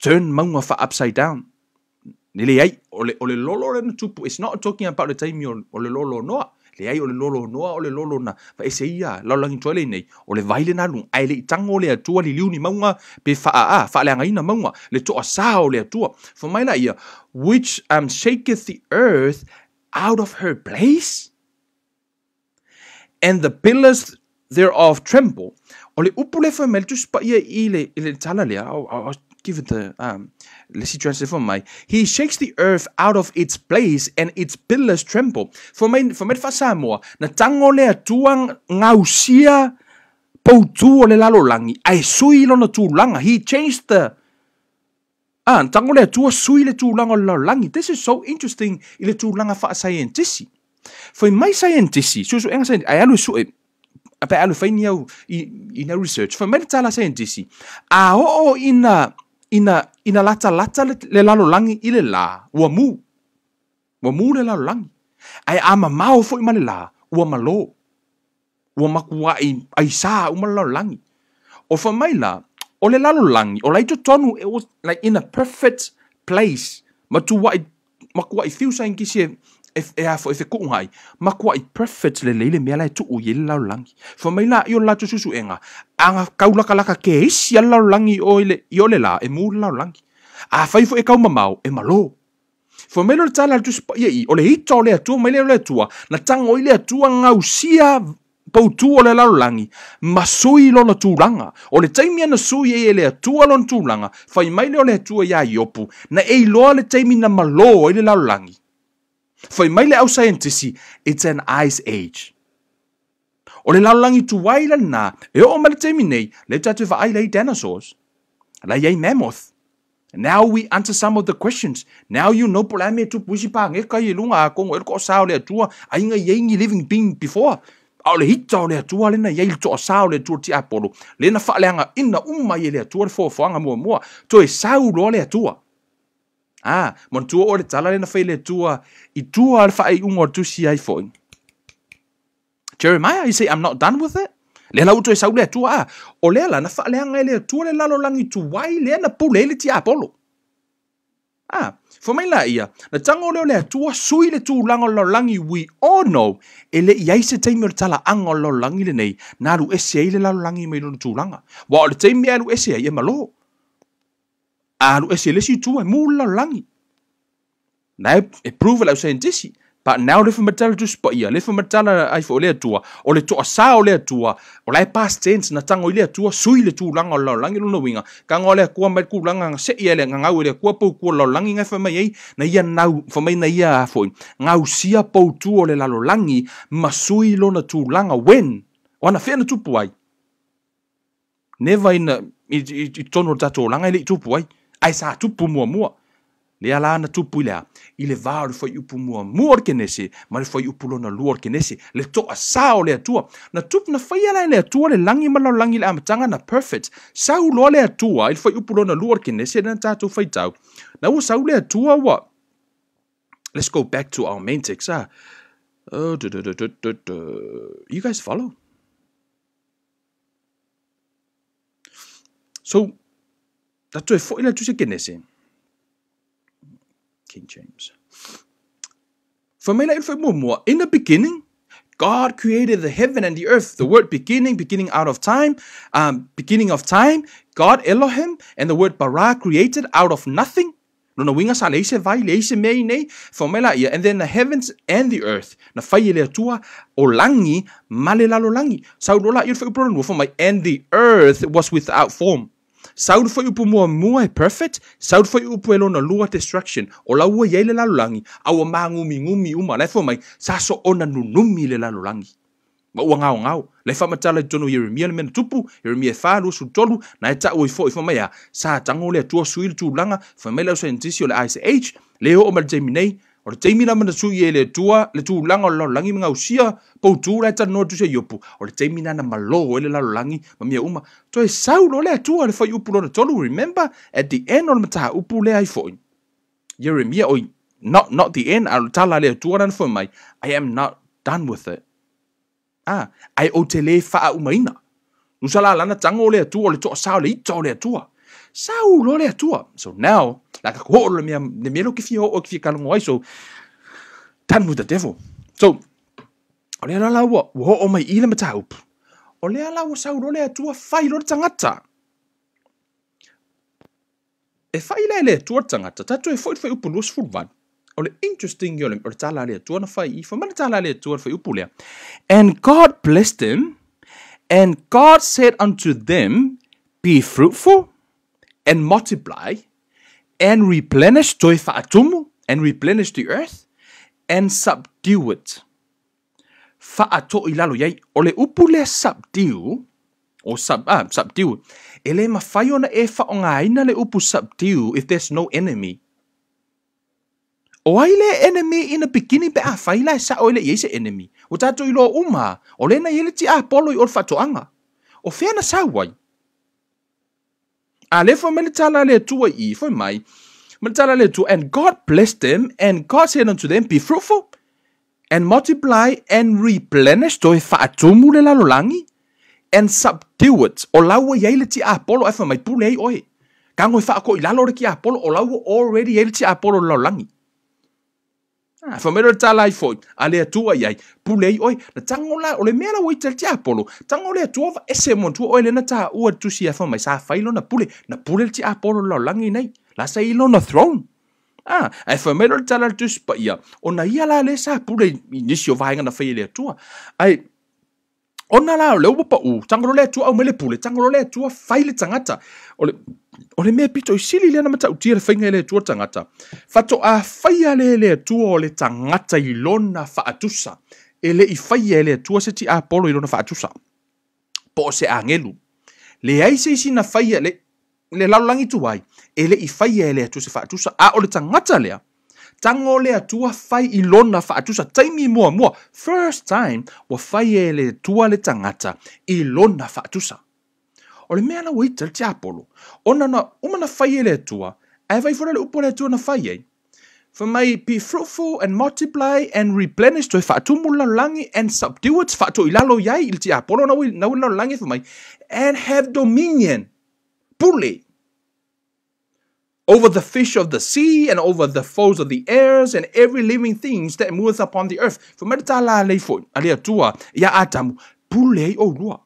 Speaker 1: turn maunga fa upside down ele iai o le lolo le tupu. It's not talking about the time o le lolo noa le iai o le lolo noa o le lolo na fa ese ia lalolangi toile nei o le vaile na lu ai le tango le atua li liuni maunga pe fa le angaina maunga le to asa o le atua for mai la ia which shaketh the earth out of her place, and the pillars thereof tremble. O le upu le fa mel tu spa ia ile tala le give it the let's see translate for my. He shakes the earth out of its place and its pillars tremble. For me fa Samoa na tango le tuang ngausia po tu le lalolangi ai sui lona tulanga. He changed the tango le tua sui le tulanga lalolangi. This is so interesting i le tulanga fa scientist. For my scientist so enga sen ai alu su apa alu faini au ina research for me tala scientist o ina lata le lalolangi i le la ua mu le lalolangi ai ama mau fo i ma le la ua malo ua makua ai sa uma le lalolangi o fa mai la o le lalolangi o lai to tonu it was like in a perfect place ma tu wa makua I feel saying kisi if ko ngai makua I perfect le mea lai tu o ye le lalolangi fa mai la yo la tu susu enga anga kaula kalaka ke isi ala lalolangi o le la e mu le lalolangi a fai fo e kau mamau e malo fo melo le tala tu spa ye o le hita o le atua mai le atua na tango i le atua ngausia poutu o le lalolangi masui lona tūranga o le taimi ana sui e le atua lona tūranga fai mai le o le atua ia iopu na e loa le taimi na malo i le lalolangi fai mai le au scientisi it's an ice age o le lalolangi tuai lana e o ma le taimi nei le tatu va ai le dinosaurs la iai mammoth. Now we answer some of the questions. Now you know polame tu pusi pa nge kai lunga a kongo ko sao le tua ainga yengi living being before. Au le hita le tua le na yei to sao le tu ti apolo. Le na fa leanga ina umma ye le tua fo fanga mo to e sao lo le tua. Mon tua o le tala le na fa le tua I tua al fa ai ungo tu si ai fo. Jeremiah, you say I'm not done with it. Le lau to e sau le tua o le la na fa leanga le tua le lalolangi tu wai le na pule le ti apolo. For mai la ia na tango le tua sui le tu lango lalolangi we all know e le iai se taimi o tala ango lalolangi le nei na lu ese le lalolangi mai lo tu langa wa le taimi alu ese e malo alu ese le si tu e mu lalolangi na e prove la scientist. But now le matala tu spa ia le matala ai fo le tua o le to sa o le tua o le past tense na tango le tua sui le tu langa lo langi lo winga ka ngole ku mai ku langa se ia le ngau le ku po ku lo langi nga fa mai na ia nau fa mai na ia fo ngau sia po tu o le la lo langi ma sui lo na tu langa when ona fe na tu puai never in I tono tato langa le tu puai ai sa tu pu mo le ala na tupu lea I le vā le fai upu mua o ke nese ma le fai upu lona lua o ke nese le toa sa o le atua na tupu na fai ala le atua le langi ma langi le amatanga na perfect sau loa le atua I le fai upu lona lua o ke nese na tātou fai tau na ua sau le atua wa let's go back to our main text you guys follow so tatu e fo ila tu se ke nese King James. In the beginning, God created the heaven and the earth. The word beginning out of time, beginning of time, God Elohim, and the word bara created out of nothing. And then the heavens and the earth. Na fai le tua o langi male lalo langi. And the earth was without form. Saud foi upu mua perfect, saud foi upu elona lua destruction, o la ua yele lalulangi, awa ngumi uma, le fo mai, saso ona nunumi le lalulangi. Ma ua ngau, le fa matala tono Yeremia le mena tupu, Yeremia falu su tolu, na eta oi fo mai ya, sa tango le tua suil tu langa, fa mai lau sa intisio le ICH, leo o mal jaminei, o le taimi na mana sui e le tua, le tu langa o lalulangi mga usia, pou tu la tano tu se yopu, o le taimi na malo e le lalulangi, ma mia uma, to e sau lo le tua le fai upu lo na tolu, remember, at the end o le mataha upu le ai foi. Jeremia oi, not the end, al tala le tua na foi mai, I am not done with it. Ai o te le faa umaina. Nusala lana tango le tua, le toa sao le ito le tua. Sau lo le tua. So now, like a ho le mea lo kifi o kifi kalungo ai, so done with the devil. So, o le ala wa o mai I le mataha upu. O le ala wa sau lo le tua fai lo le tangata. E fai le tua tangata, tatu e fai upu luas fulvan. O le interesting yo le tala le tua na fai I, fa mana tala le tua fai upu lea. And God blessed them, and God said unto them, be fruitful, and multiply, and replenish, toi whaatumu, and replenish the earth, and subdue it. Whaato I lalo iai, o le upu le subdue, subdue, e le mawhai ona e whaongaina le upu subdue if there's no enemy. O ai le enemy in the beginning pe a whaila e sa o le iese enemy. O tato I loa uma, o le na iele ti a polo I o whatoanga. O whea na sa wai. A le wha mele tala le tua I, whai mai, mele tala le tua, and God blessed them, and God said unto them, be fruitful, and multiply, and replenish, toi whaatumu le lalolangi, and subdue it. O laua iei le ti a polo, e wha mai pule ei oi. Kango I whaako I lalo re ki a polo, o laua already iei le ti a polo le lalolangi. Whamero tala I foi, a lea tua iai, pulei oi, na tangola, o le mea la waitel ti apolo, tangola tua va ese montua oi le na ta ua tusi a whamai sa whailo na pule ti apolo lau langi nei, la sa ilo na throne. Ai whamero tala tusi pa ia, o na ia la le sa pule inisio vahenga na whai lea tua, ai, ona la leo pa u, tangolo lea tua au mele pule, tangolo lea tua whai le tangata, o le mea pito I sili lea na mata utia le whainga le tua tangata. Fato a whaia le tua o le tangata I lona whaatusa. E le I whaia le tua se ti a polo I lona whaatusa. Po se angelu. Le aise isi na whaia le laulangi tuai. E le I whaia le tua se whaatusa. A o le tangata lea. Tango lea tua whai I lona whaatusa. Taimi mua. First time wa whaia le tua le tangata I lona whaatusa. O le mea na waitel ti apolo. Ona na umana whai le tua. Ai vai fora le upo le tua na whai ei. For may be fruitful and multiply and replenish toi whaatumu langi and subdue it. Whaato I lalo iai il ti apolo na wila langi for may. And have dominion. Pule. Over the fish of the sea and over the foes of the airs and every living things that moveth upon the earth. For may ta la leifo. Alea tua. Ia atamu. Pule o rua.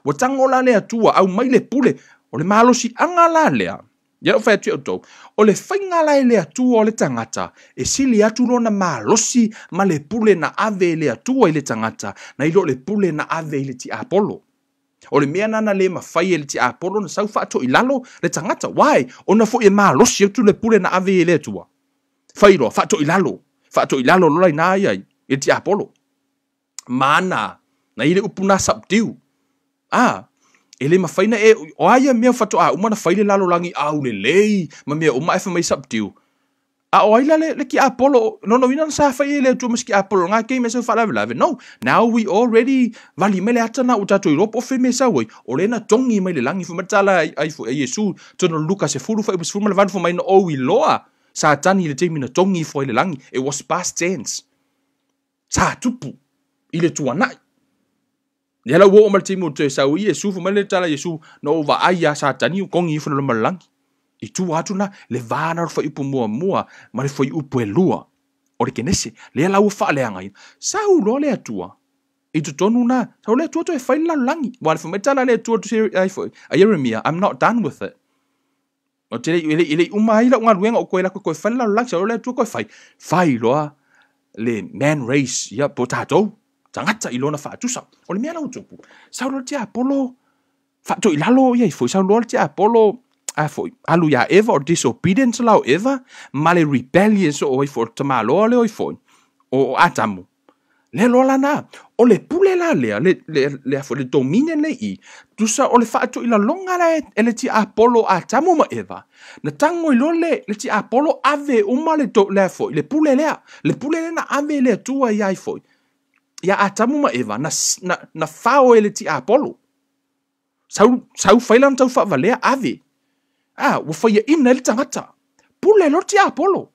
Speaker 1: Wa tangola lea tua au mai le pule o le malosi anga la lea. Ia o whai atu au o le whainga la lea tua o le tangata e sili atu lona malosi ma le pule na ave lea tua I le tangata na ilo le pule na ave I le ti apolo. O le mea nana le mawhai le ti apolo na sau whaato I lalo le tangata. Wai? Ona fo e malosi atu le pule na ave lea tua. Whairo, whaato I lalo. Whaato I lalo lola I nā iai I ti apolo. Mana na ile upuna subdue. Ele mawhaina e o aia mea whato a umana whaile lalo langi au le lei ma mea uma efa mai subdue. O aila le ki Apollo no ina sa whai le tu maski Apollo ngā kei me sa whalawelawe. No, now we already vali mele atana o tato I ropo fe me sa wai. O le na tongi mai le langi fu matala ai fu e Yesu tono Luka se furu whai fu malavan fu mai na o I loa sa tani le teimi na tongi fu le langi. It was past tense. Sa tupu I le tuanai. Yala wo mal timu te sa wi Yesu fu mele tala Yesu no va aya sa tani kongi fu no malangi. I tu atu na le vana fa ipu mua ma le foi upu e lua. O le kenese le ala u fa le anga. Sa u lo le atua. I tu tonu na sa le atua to e fai la langi. Wa le fu metala le atua to se ai foi. A Jeremiah, I'm not done with it. O te ile umai la nga ruenga o ko la ko fai la langi sa le atua ko fai loa le man race ya potato. Tangata I lona whaatusa. O le mea lau tupu. Sao lo te Apollo. Whaato I lalo iai foi. Sao lo te Apollo. Foi. Alu ya Eva o disobedience lau Eva. Ma le rebellious o oi foi. Tamaloa le oi foi. O Atamu. Le lola na. O le pule la lea. Le foi le dominion le I. Tusa o le whaato I la longa la e le ti Apollo Atamu ma Eva. Na tango I lole le ti Apollo ave uma le foi. Le pule lea. Le pule le na ave le tua iai foi. Ia atamu ma Eva na fao ele ti Apollo. Sau whailan tau whavalea ave. Wa whaia ina ele tangata. Pule lo ti Apollo.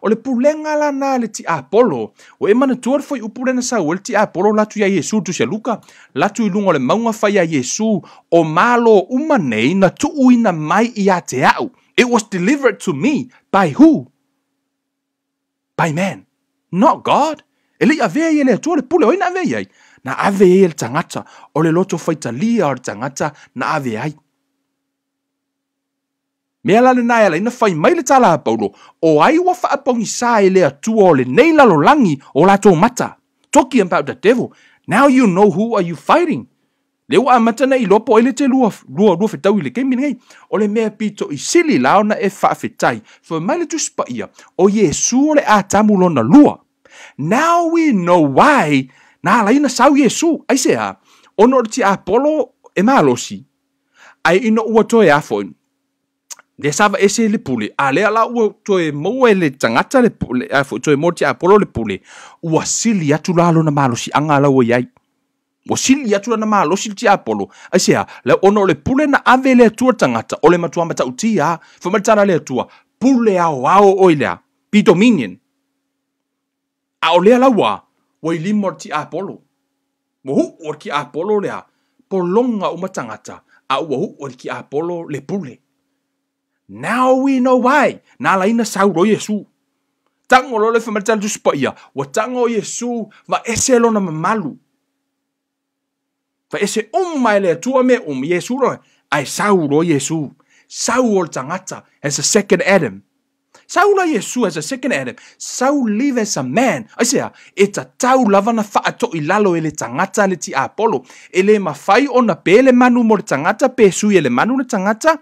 Speaker 1: O le pulenga la na le ti Apollo. O e mana tuar foi upure na sau ele ti Apollo latu ia Yesu tu se Luka. Latu I lunga le maunga whaia Yesu. O malo umanei na tuuina mai ia te au. It was delivered to me. By who? By man. Not God. Ele ave ele atua le pule oina ave ai. Na ave ele tangata. O le loto faitalia o le tangata na ave ai. Mea lale nai ala ina whai mai le tala a Paulo. O ai wa whaapongi sa ele atua o le nei lalo langi o lato mata. Talking about the devil. Now you know who are you fighting. le ua matana I lopo ele te lua fetau I le kemi ngai o le mea pito I sili laona e whaafetai fa mai le tuspa ia o Yesu o le atamu lona lua. Now we know why na laina sau Yesu ai sea ono ti Apollo e malosi ai ino ua toe afo le sava ese le pule a le ala ua toe mo le tangata le pule afo toe mo ti Apollo le pule ua sili atu lalo na malosi anga la ua iai o sili atu na malosi ti Apollo ai sea le ono le pule na ave le atua tangata o le matua mata utia fa matara le atua pule ao oilea pi dominion a o lea laua wa I limo ti Apollo mo hu o ki Apollo lea polonga o matangata a ua hu o ki Apollo le pule. Now we know why na laina sauro Yesu tango lo le famatal tu spaia wa tango Yesu va eselo na mamalu fa ese mai le tua me Yesu ro ai sauro Yesu Saul tangata as a second Adam. Saula Yesu as a second Adam. Saul live as a man. I say, it's a tau lavana whaato I lalo ele tangata le ti Apollo. Ele mawhai o na pele manu mo le tangata, pe sui ele manu le tangata.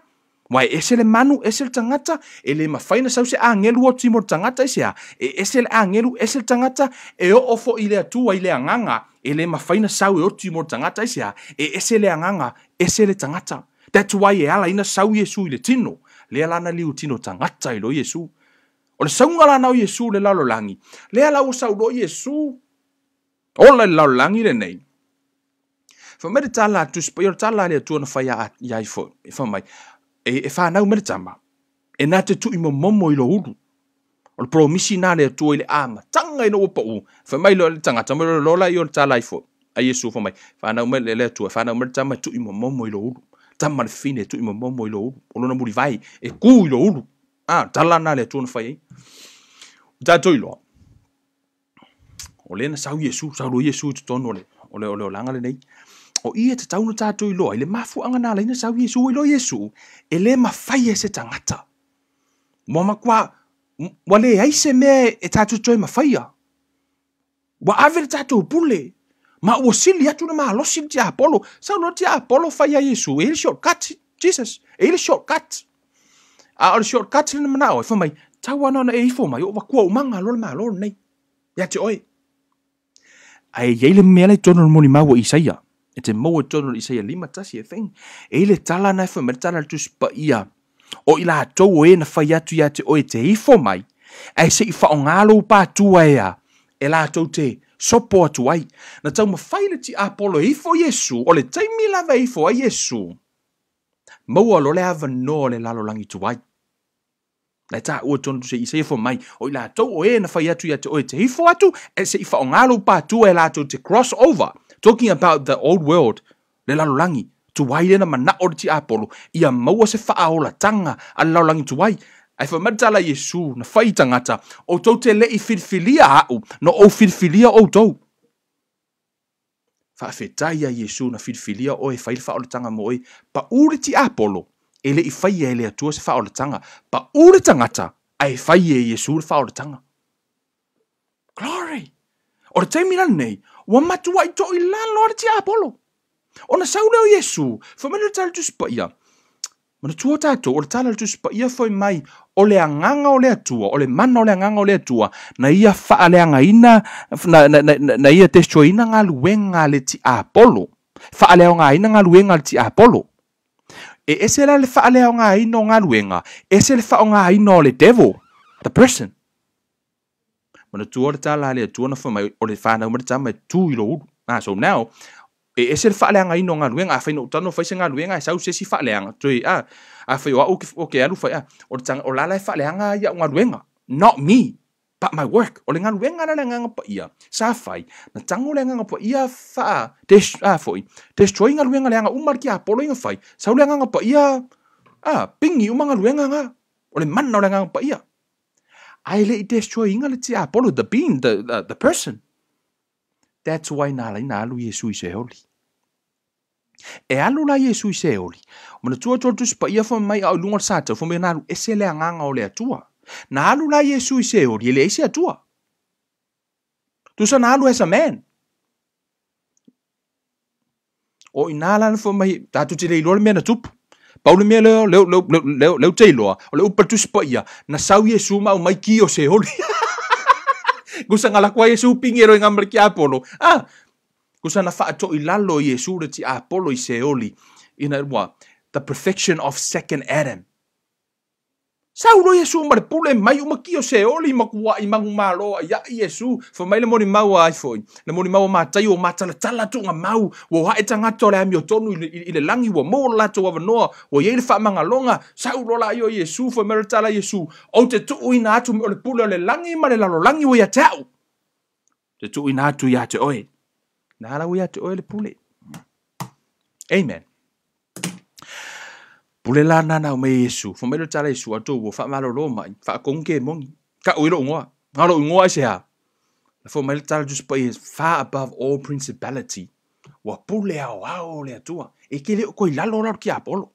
Speaker 1: Wai ese le manu, ese le tangata. Ele mawhai na sau se angelu o ti mo le tangata. I say, ese le angelu, ese le tangata. E o ofo I le atua I le anganga. Ele mawhai na sau e o ti mo le tangata. I say, ese le anganga, ese le tangata. That's why e ala ina sau Yesu I le tino. Le ala na liu tino tangata I lo Yesu. O le saunga la nao Yesu le lalo langi. Le ala o sau lo Yesu. O le lalo langi le nei. Fa mele tala atu spio tala le atu na faya ya ifo. Fa mai. E fa na mele tama. E na te tu I momo I lo ulu. O le promisi na le atu I le ama. Tanga ino opa u. Fa mai lo le tanga tama lo lola I o le tala ifo. A Yesu fa mai. Fa na mele le atu. Fa na mele tama tu I momo I lo ulu. Tama le fine tu I momo I lo ulu. O lo na muri vai. E ku I lo ulu. Tala na le atu na faya. Tato ilo. O le na sau Yesu, sau lo Yesu te tono o le langa le nei. O ia te taunu tato ilo, ele mafu anga na leina sau Yesu, ilo Yesu, ele mawhai se tangata. Mama kwa, wale aise me e tato toi mawhaia. Wa ave tato pule. Ma ua sili atu na maa losi ti Apollo. Sau lo ti Apollo whaia Yesu, ele shortcut, Jesus, ele shortcut. A le shortcut le na manao, e whamai, tawana na e ifo mai o wakua umanga lor ma lor nei ya te oi ai yele mele tono moni mawo Isaia e te mo tono Isaia lima tasi e feng e le tala na fa mertala tu spa ia o ila to e na fa ya tu ya te oi te ifo mai ai se fa ngalo pa tu ia e la to te sopo tu ai na tau ma faile ti Apollo ifo Yesu o le taimi lava ifo a Yesu mo lo le ava no le lalo langi tu ai la ta o tonu se Isaia fo mai o ila to o e na fa yatu ya te o te hifo atu e se ifa ngalo pa tu e la to te cross over talking about the old world le lalo langi tu wai na mana o ti Apollo ia maua se fa ola tanga al lalo langi tu wai ai fa matala Yesu na fai tangata o to te le I filfilia au no o filfilia o to fa fetai ya Yesu na filfilia o e fai fa ola tanga mo e pa uri ti Apollo ele I fai ele atua se whaole tanga. Pa ure tangata, ai fai Yesu le whaole tanga. Glory! O le taimina nei, wa matua I to I lalo ar ti Apollo. O na saule o Yesu, whamene tala tu spa ia. Mana tua tato, o le tala tu spa ia foi mai, o le anganga o le atua, o le mana o le anganga o le atua, na ia wha le angaina, na ia testoina ngā luenga le ti Apollo. Wha le angaina ngā luenga le ti Apollo. E ese la le whaalea o ngā ino ngā luenga. Ese le wha o ngā ino le devil. The person. Mana tua le tala le tua na whamai o le whanau mara tama tū I lo uru. So now, e ese le whaalea ngā ino ngā luenga. A whaino utano whaise ngā luenga. E sau sesi whaalea ngā. Tui, a whai o ke alu whai. O la lai whaalea ngā ia o ngā luenga. Not me. But my work. O le ngā luenga na le ngā pa ia. Sa whai. Na tango le ngā pa ia wha. Foi. Destroy ngā luenga le ngā umar ki Apollo inga whai. Sau le ngā pa ia. Pingi umar ngā luenga ngā. O le mana o le ngā pa ia. Ai le I destroy inga le ti Apollo. The being. The person. That's why nā lai nā alu Yesu I se holi. E alu la Yesu I se holi. Mana tua tortus pa ia wha mai au lungar sata. Wha mai nā alu ese le nganga o le atua. Na alu la Yesu I se ori, ele ese atua. Tu sa na alu as a man. o ina la fo mai tatu te le lo me na tupu Paul me le te lo o le upatu spa ia na sau Yesu ma mai ki o se oli gusa ngala kwa Yesu pingero ngamber ki Apollo gusa na fa to ilalo Yesu le ti Apollo I se oli ina wa the perfection of second Adam Saulo Yesu ma le pule mai uma ki o se oli ma kuwa I mangu malo ya Yesu fo mai le moni mau ai foi le moni mau ma tai o matala tala tu nga mau wo ha etanga to le ami o tonu I le langi wo mo la to wa no wo ye le fa manga longa Saulo la yo Yesu fo mer tala Yesu o te tu ina atu o le pule o le langi ma le lalo langi wo ya tau te tu ina atu ya te oe na la wo ya te oe le pule amen Pule la nana o me Yesu, fo me lo tala Yesu ato wo fa malo lo mai, fa konke mongi. Ka o ilo ngoa. Ngalo ngoa se ha. Fo me lo tala just by far above all principality. Wa pule ao le atua. E ke le ko ilalo la ki Apollo.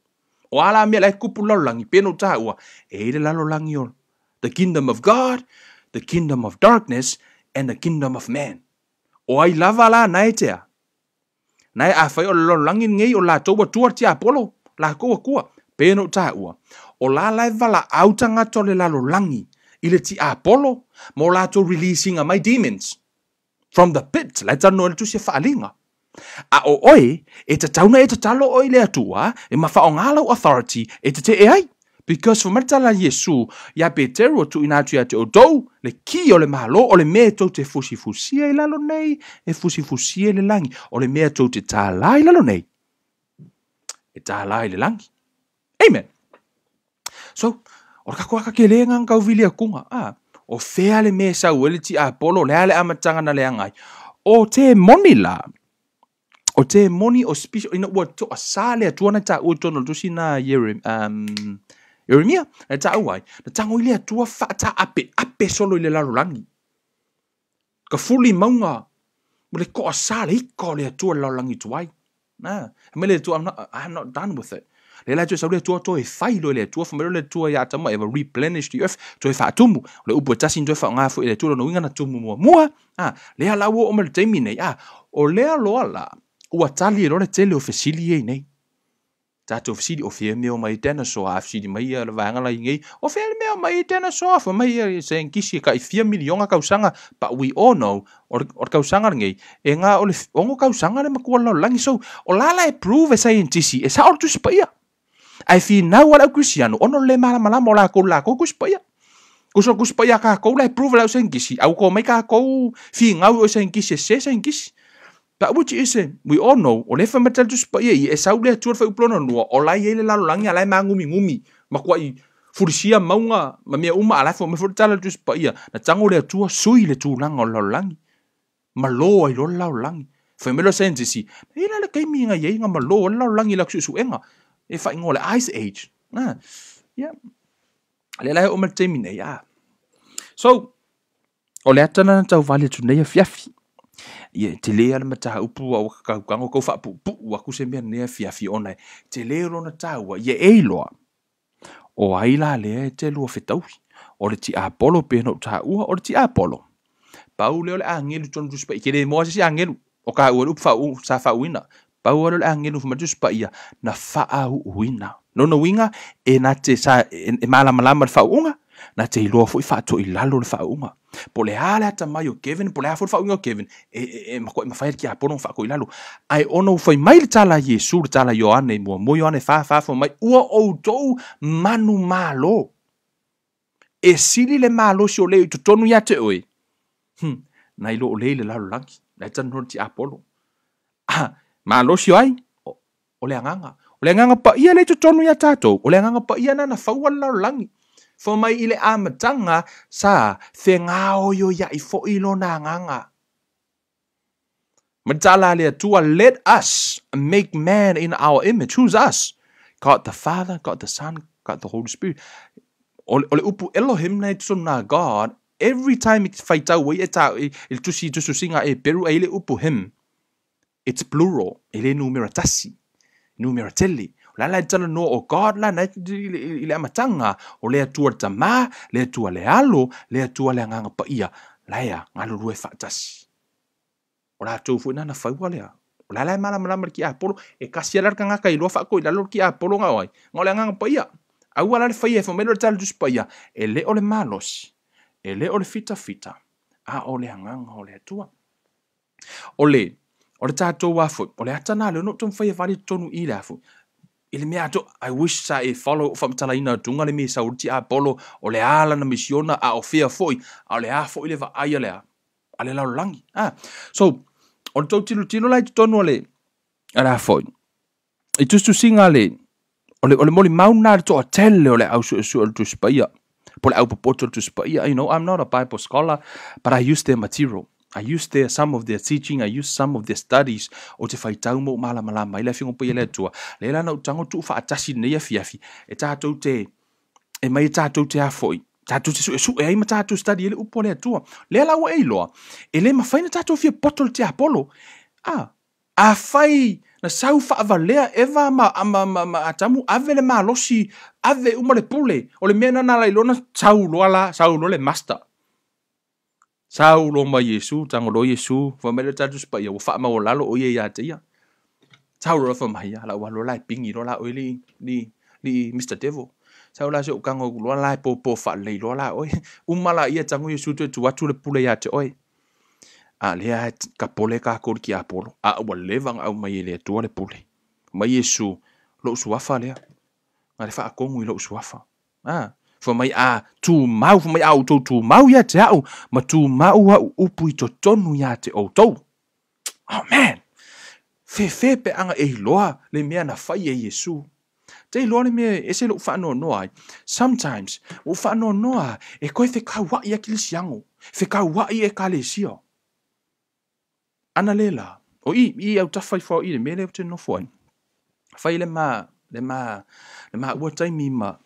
Speaker 1: O ala me la kupu la langi peno ta wa. E le lalo langi o. The kingdom of God, the kingdom of darkness and the kingdom of man. O ai lava la naitea. Nai a fa o lo langi ngai o la toba tua ti Apollo. La kua. Peno ta ua. O la laiva la autanga to le lalo langi. Ile ti Apollo. Mo la to releasing a my demons. From the pit. La tano le tu se faalinga. A o oi. E te tauna e te talo oi le atua. E mafa o ngalo authority. E te e ai. Because for matala Yesu. Ya Petero tu inatu ya te o dou. Le ki o le malo. O le mea to te fusi e lalo nei. E fusi e le langi. O le mea to te tālai lalo nei. E tālai le langi. Amen. So, o ka ke le ngang kau vili akunga. O fea le me sa uele ti Apollo le ale amatanga na le angai. O te moni la. O te moni o special ina ua to asale atua ta utono tu sina Jeremia na ta uai. Na tango ile atua fata ape solo ile la langi. Ka fuli maunga. Mole ko asale iko le atua la langi tuai. Mele tu I'm not done with it. Le la just le tua to e fai le tua fa le tua ya tama e replenish the earth to e fa tumu le upo tasi ndo fa nga fo le tua no winga na tumu mo le ala wo o me temi nei o le alo ala ua tali lo le tele officially e nei tato officially o fe me o mai tena so officially mai le vanga la ngai o fe me o mai tena so fa mai se nkisi ka 4 milion ka usanga but we all know or ka usanga ngai e nga o le ongo ka usanga le makua lo langi so o lala e prove scientist e sa o tu spia ai fi na wala Cristiano ono le mala mo la ko kuspaya kuso kuspaya ka ko la prove la sengisi au ko mai ka ko fi ngau o sengisi sengisi but which is we all know o le fa metal to spaya e sa le tur fa uplono no o la ile la langi ala ngumi makwa I furisia maunga ma me uma ala fo me furtala to spaya na tango le tu sui le tu langa lo langi malo ai lo la langi fa me lo sengisi ila le kai minga ye nga malo la langi la su enga e fa ngole ice age yeah le la o me temine so o le atana tau vale tu nei fiafi ye te le ala mata upu o ka ko fa pu wa ku se me nei fiafi ona te le ro na tau ye e loa o ai la le te lo fetau o le ti Apollo pe no ta o le ti Apollo Paulo le angelu ton dus pa ke le mo si angelu o ka o fa u sa fa wina Paulo le angelu fu majus pa ia na fa wina no winga e na te sa e malama fa unga na te lo fu fa to ilalo le fa unga po le ala ta mai o Kevin po le fa unga Kevin ma ko ma fa ki a pono fa ko ilalo ai ono foi mai le tala Yesu le tala Ioane mo Ioane fa fo mai o to manu malo e sili le malo si o le to tonu ya te oi na ilo le lalo langi na tan no ti Apollo malo si ai o le anganga pa ia le tonu ya tato o le anganga pa ia na fa wala langi fo mai ile amatanga sa fe ngao yo ya ifo ilo na anganga matala le tua let us make man in our image who's us God the Father God the Son God the Holy Spirit o le upu Elohim na tsuna God every time it fight out we eta il tusi singa e peru ile upu him it's plural ile numeratelli la tala no o God la na ile amatanga o le atua tama le atua le alo le atua le nganga pa ia la ya ngalo rue fatasi o la tu fu na fa wale O la malama ki apolo e kasialar ka ngaka ilo fa ko ila lo ki apolo nga oi. Ngole nga pa ia. Au ala le faia fo melo tal dus pa ia. E le o le malos. E le o le fita. A o le hanganga o le atua. O le tātou wafu. O le atana le no tom faia vali tonu i le afu. Ile mea ato, I wish sa e follow whamtala ina tunga le me sa urti apolo o le ala na misiona a o fea foi. A o le a foi le va aia lea. A le lau langi. So, o le tau tino lai tonu o le a la foi. I tustu singa le o le moli mauna le toa tele o le au su o le tuspaia. Po le au popoto le tuspaia. You know, I'm not a Bible scholar, but I use their material. I used some of their teaching, I used some of their studies o te whaitau mo malama i le whingo pia le tua. Le lana o tango tu wha atasi nei afiafi. E tātou te, e mai tātou te afoi. Tātou te su e aima tātou study ele upo le tua. Le la o eiloa. E le mawhaina tātou fia potol te apolo. A whai na sau wha avalea eva ma atamu ave le malosi, ave umale pule. O le mena na lailona sau lo le master. Saulo ma Yesu, tangolo Yesu, famele tatu spa ya fa ma lalo o ye ya te ya. Saulo fa ma ya la walo lai pingi lo la o li Mr Devil. Saulo se ukango lo lai po fa le lo la o umala ia tango Yesu tu watu le pule ya te oi. A le a ka pole ka ko ki apolo. A wa levang au mai le tu le pule. Ma Yesu lo suafa le. Ngare fa ko ngui lo suafa. Fa mai tu mau fa mai au tu mau ya te au ma tu mau au upu I tonu ya te o tau. Oh man. Fe pe anga e loa le mea na fai e Yesu. Te loa le mea e se lo fa no ai. Sometimes o fa no e koe fe ka wa ia kilisiango. Fe ka wa ia kalesio. Ana lela. O I au ta fai fo I le mea le te no foi. Fai le ma ua taimi ma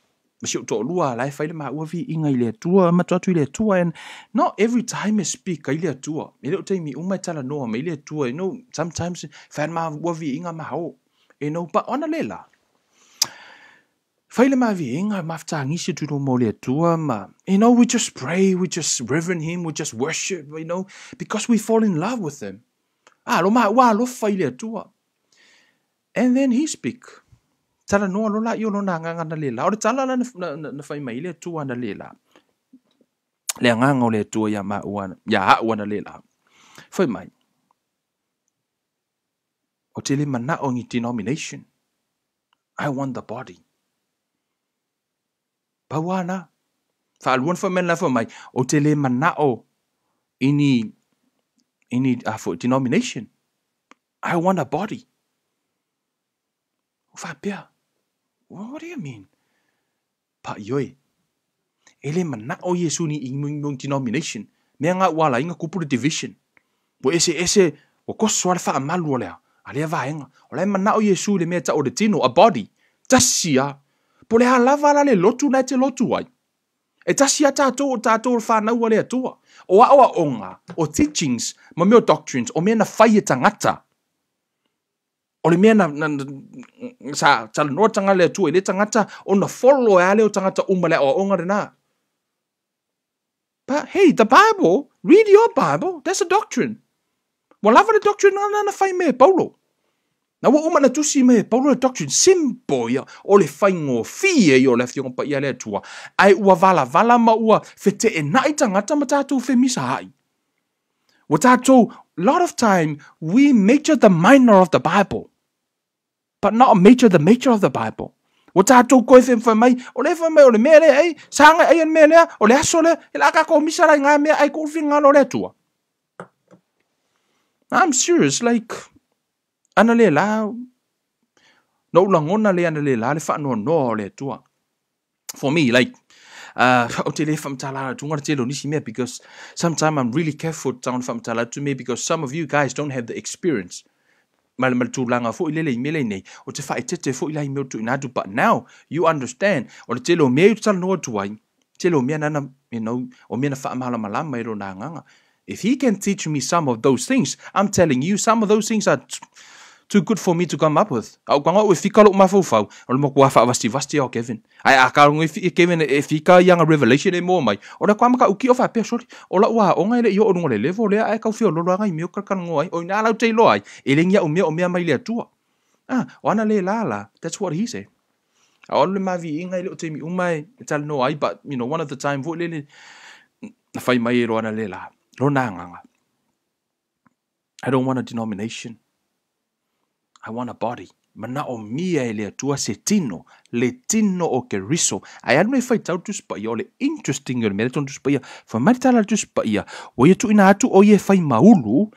Speaker 1: Masih to lua lai fai le ma ua vi inga I le tua matatu I le tua and not every time I speak I le tua. Me le taimi umai tala noa me le tua. You know sometimes fan ma ua vi inga ma hao. You know but ona lela. Fai le ma vi inga mafta ngisi tu mo le tua ma. You know we just pray, we just reverend him, we just worship, you know, because we fall in love with him. Lo ma ua lo fai le tua. And then he speak. Tala noa lo la io lo na nganga na lela. Ore tala na fai mai le tua na lela. Le nganga o le tua ya ma ua na lela. Fai mai. O te le mana o ngi denomination. I want the body. Pawana. Fa aluan fa men la fa mai. O te le mana o ini for denomination. I want a body. Fa pia. What do you mean? Pa yoi. Ele mana o Yesu ni imung denomination. Mea ngā wala inga kupuru division. Wo ese o koso ala wha amalu o lea. Alea vaenga. O lea mana o Yesu le mea ta o de tino, a body. Tasia. Po le halava ala le lotu na te lotu ai. E tasia tātou o tātou whanau o lea tua. O awa onga, o teachings, ma meo doctrines, o mea na whai e tangata. O le mea sa tala noa tanga lea tua, le tangata o na follow e ale o tangata umale o onga rena. But hey, the Bible, read your Bible, that's a doctrine. Wa lava le doctrine na whai me Paulo. Na wa uma na tusi me Paulo le doctrine, simple ia, o le whai ngō fie i o le fionga pa ia lea tua. Ai ua vala ma ua fete e nai tangata ma tātou fe misa hai. Wa tātou, a lot of time, we major the minor of the Bible. But not major the major of the Bible. O tātou koe whai mai, o le whai mai, o le mea lea, ei, sanga ei an mea lea, o le aso lea, e la kako misa rai ngā mea, ai kōwhi ngalo lea tua. I'm serious, like, ana lea la, no langona lea ana lea la, le whanua noa lea tua. For me, like, o te le whamtala tunga te lo nisi mea, because sometimes I'm really careful taon whamtala to me, because some of you guys don't have the experience. Mal tūlanga fo ilele I mele nei. O te whae tete fo ilai meo tu inadu. But now, you understand. O te lo mea utal noa tuai. Te lo mea nana, you know, o mea na wha mahala malama ero nā nganga. If he can teach me some of those things, I'm telling you, some of those things are too good for me to come up with. Au kanga o fika lo mafau. O mo kwa fa vasti o Kevin. Ai aka ngo Kevin e fika yang a revelation e mo mai. O la kwa maka uki o fa pe sorry. O la wa o ngai le yo o ngole level le ai ka fio lo ngai mi o ka kan ngoi. O na la te lo ai. E le ngia o mea mai le tua. Wana le la. That's what he said. O le mavi ingai le o te mi umai tal no ai, but you know one of the time vo le na fai mai ro ana le la. Lo na nganga. I don't want a denomination. I want a body. Mana o mia e le atua se tino. Le tino o ke riso. Ai anu e fai tau tu spaia. O le interesting o le mele tonu tu spaia. Fa maritala tu spaia. O ia tu ina atu o ia fai maulu.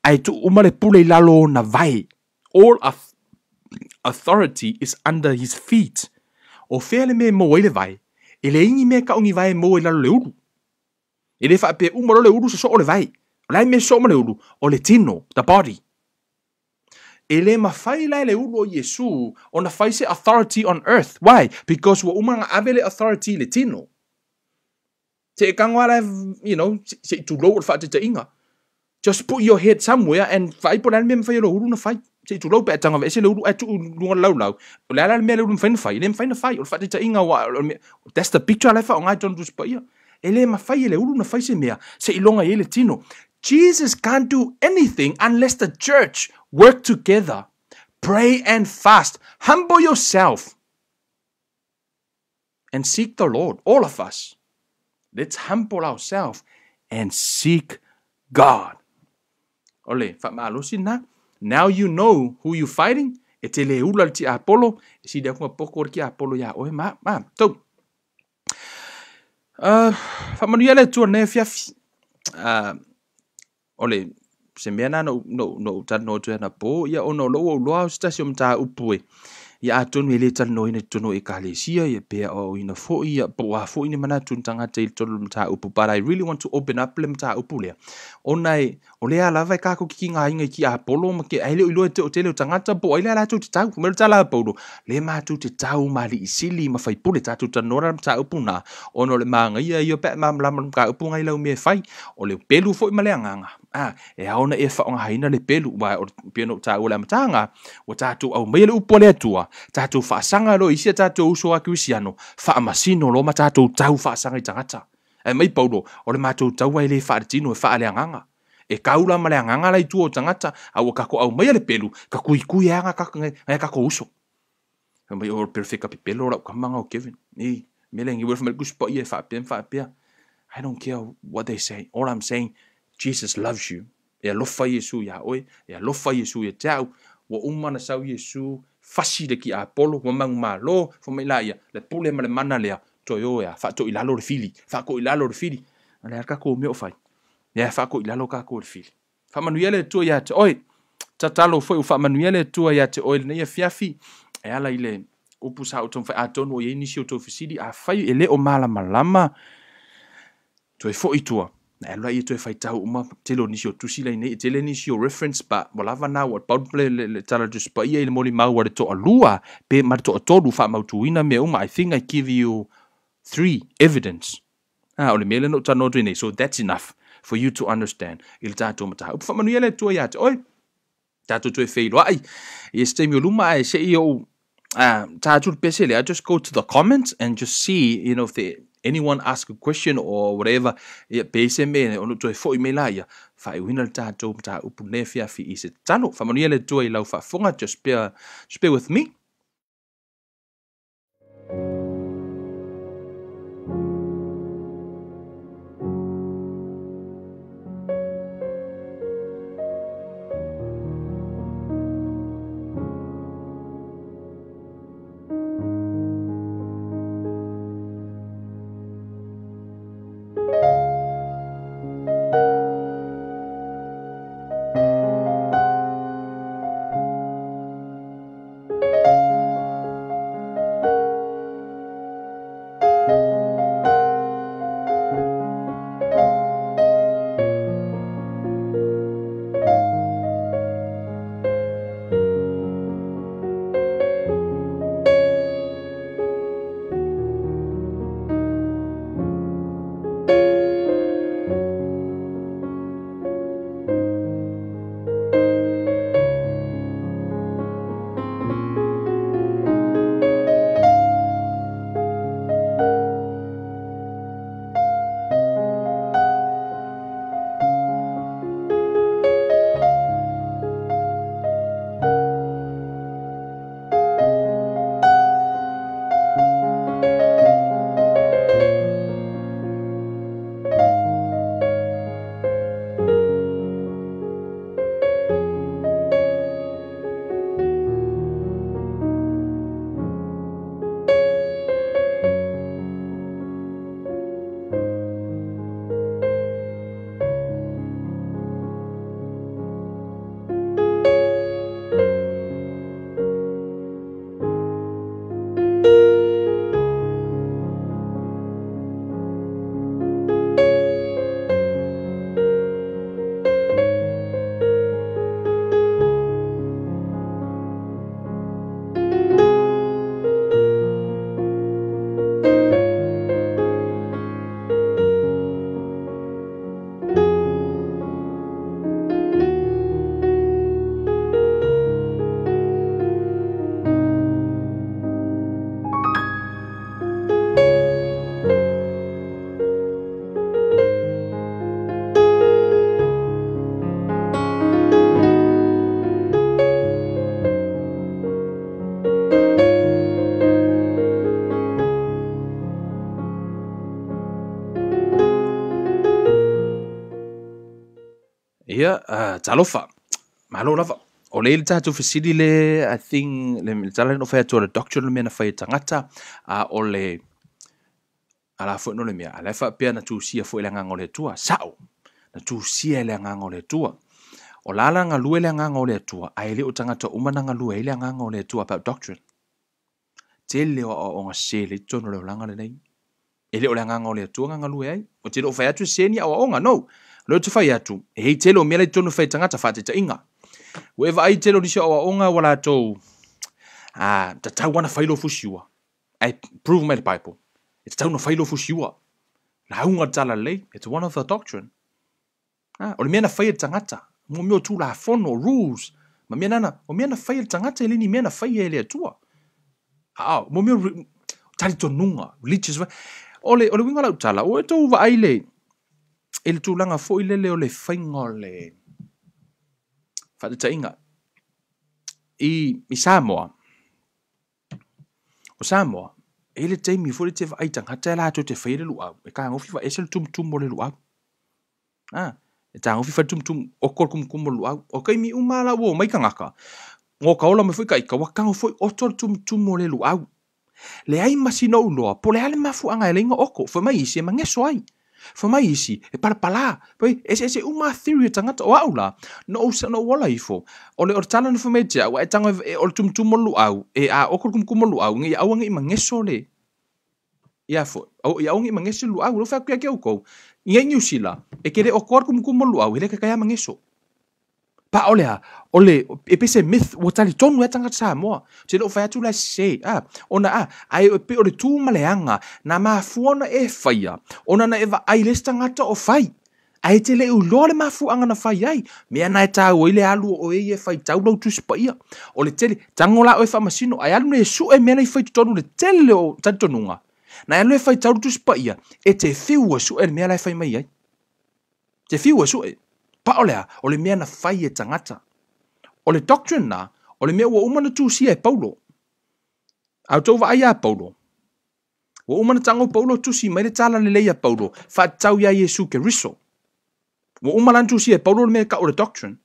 Speaker 1: Ai tu umale pule lalo na vai. All authority is under his feet. O fele me mo ele vai. Ele ingi me ka ungi vai mo lalo le uru. Ele fa pe umalo le uru so o le vai. Lai me so mo le uru. O le tino. The body. Ele mawhai lai le ulu o Yesu o na whai se authority on earth. Why? Because wa umanga avele authority le tino. Te kangwara, you know, se tu lo fa te inga. Just put your head somewhere and whai po lan me mwhai lo ulu na whai. Se tu lo pe atanga ve se le ulu atu lunga lau. O la me le ulu mwhai le mwhai na whai. O fa te inga wa. That's the picture lai fa o ngai tonu tu spaia. Ele mawhai le ulu na whai se mea. Se ilonga ele tino. Jesus can't do anything unless the church work together. Pray and fast. Humble yourself. And seek the Lord. All of us. Let's humble ourselves and seek God. Ole, whamaalusi na. Now you know who you're fighting. E te le ula ti Apollo. E si dea kunga poko ki Apollo ya. Oe ma. Tau. Whamanuia le tua ne fiafi. Ole, se mea na no tano tu na po ia ono lo stasi mta upue ia atonu ele tano ina tono e kalesia ia pe o ina fo ia po fo ina mana tun tanga te tono mta upu, but I really want to open up le mta upu le onai ole ala vai ka ko ki nga inga ki Apollo ma ke ele ilo te o tele tangata po ele ala tu te tau mo tala po le ma tu te tau mali isili ma fai pule tatu tano mta upu na ono le manga ia yo pe mam lam ka upu ngai lau me fai ole pelu fo ma le nganga e aona e whaonga haina le pelu wa o piano ta ula matanga o tatu au mele upo le atua tatu whaasanga lo isia tatu uso a Cristiano whaamasino lo ma tatu tau whaasanga i tangata e mai paulo o le matou tau ai le whaatino e whaale anganga e kaula ma le anganga lai tu o tangata au kako au mele pelu ka kui anga kako uso e mai o perfecta pipelo la kamanga o Kevin ni mele ngi werf mel kuspo ie whaapia I don't care what they say. All I'm saying, Jesus loves you. E alofa Yesu ya oe, e alofa Yesu ya tau, wa umana sau Yesu, fasi de ki Apollo, wa mangu malo, fo mai laia, le pule ma le mana lea, toyo ya, fa to ilalo le fili, fa ko ilalo le fili, ale arka ko me o fai, ya fa ko ilalo ka ko le fili. Fa manuele to ya te oe, tatalo foi fa manuele to ya te oe, ne ya fiafi, e ala ile, upu sa o ton fa atonu o ye inisi o to fisidi, a fai ele o mala malama, to e fo itua. Na ela i to e faitau uma telo nisi o tusi lai nei tele nisi o reference ba walava na what Bible le tala just pa ia le moli mau wa to alua pe mar to tolu fa mautuina me uma I think I give you 3 evidence. Ole mele no tano to nei, so that's enough for you to understand. Il tato mata. Fa manuele to ya oi. Tato to e feilo ai. E stemio luma ai se io tato pesele. I just go to the comments and just see, you know, if they anyone ask a question or whatever, ia pese me ono to fo i melaia fa i wina tato mta upu nefia fi ise tano fa manuia le to i lau fa fonga just bear with me. Ia, talofa. Malo lava. O le tātou fasiri le, I think, le tala no whai atua le doctrine mea na whai tangata, o le, ala fo no le mea, ala fa pia na tūsia fo ele ngango le tua, sao, na tūsia ele ngango le tua. O lala ngalu ele ngango le tua, ai le o tangata umana ngalu ele ngango le tua about doctrine. Te le o nga se le tono le langa le nei. Ele o le ngango le tua ngalu e ai. O te lo whai atu se ni o nga, no. Lo te whai atu, e hei te lo mea le tono whai tangata whate ta inga. Wherever I tell you o onga wala to ta tau wana whailo fusiua. I prove my Bible. It's tau na whailo fusiua. Na unga tala lei. It's one of the doctrine. O le mea na whaia tangata. Mo mea tu la fono, rules. Ma mea nana, o mea na whaia tangata ele ni mea na whaia ele atua. Mo mea tali to nunga. Religious. Ole winga lau tala. O e tau wa aile. Ele tu langa fo ilele o le whainga le. Whate ta inga. I Samoa. O Samoa. Ele teimi fo le te whaitang. Hata la to te whaile luau. E ka ngofi wa esel tum mo le luau. E ta ngofi wa tum okor kum mo luau. O kai mi umala wo mai ka ngaka. Ngō kaola me fui ka ika wakango fui otor tum mo le luau. Le ai masino uloa. Po le ale mafu anga ele inga oko. Fo mai isi e mangeso ai. Fo mai isi, e parapala. Poi, ese uma theory tangata o aula. No usa no wala ifo. Ole o tala no fumetia, wa e tanga o tum lu au. E a okor kum lu au. Ngi au ngi mangeso le. Ia fo. Au ia ngi mangeso lu au. Lo fa kia kia uko. Ngi New Zealand. E kere okor kum lu au. Ile kaya mangeso. Pa ole, e pese myth, o tali tonu e tangata Samoa. Se lo fa atu la se, ai pe ole tu maleanga, na mafuona e faya, ona na eva ai les tangata o fai. Ai te le ulore mafuanga na fai ai, mea na e tau ile alu o e fai tau lau tu spaia. Ole tele, tangola o e famasino, ai alu ne su e mea na i fai tonu le tele o tantonunga. Na alu e fai tau tu spaia, e te fiua su e mea la e fai mai ai. Te fiua su e. Pa ole mea na whai e tangata. Ole doctrine na, ole mea ua umana tūsia e Paulo. Au tau wa ai a Paulo. Ua umana tango Paulo tūsi mai le tala le leia Paulo. Wha tau ia Yesu ke riso. Ua umana tūsia e Paulo le mea ka ole doctrine.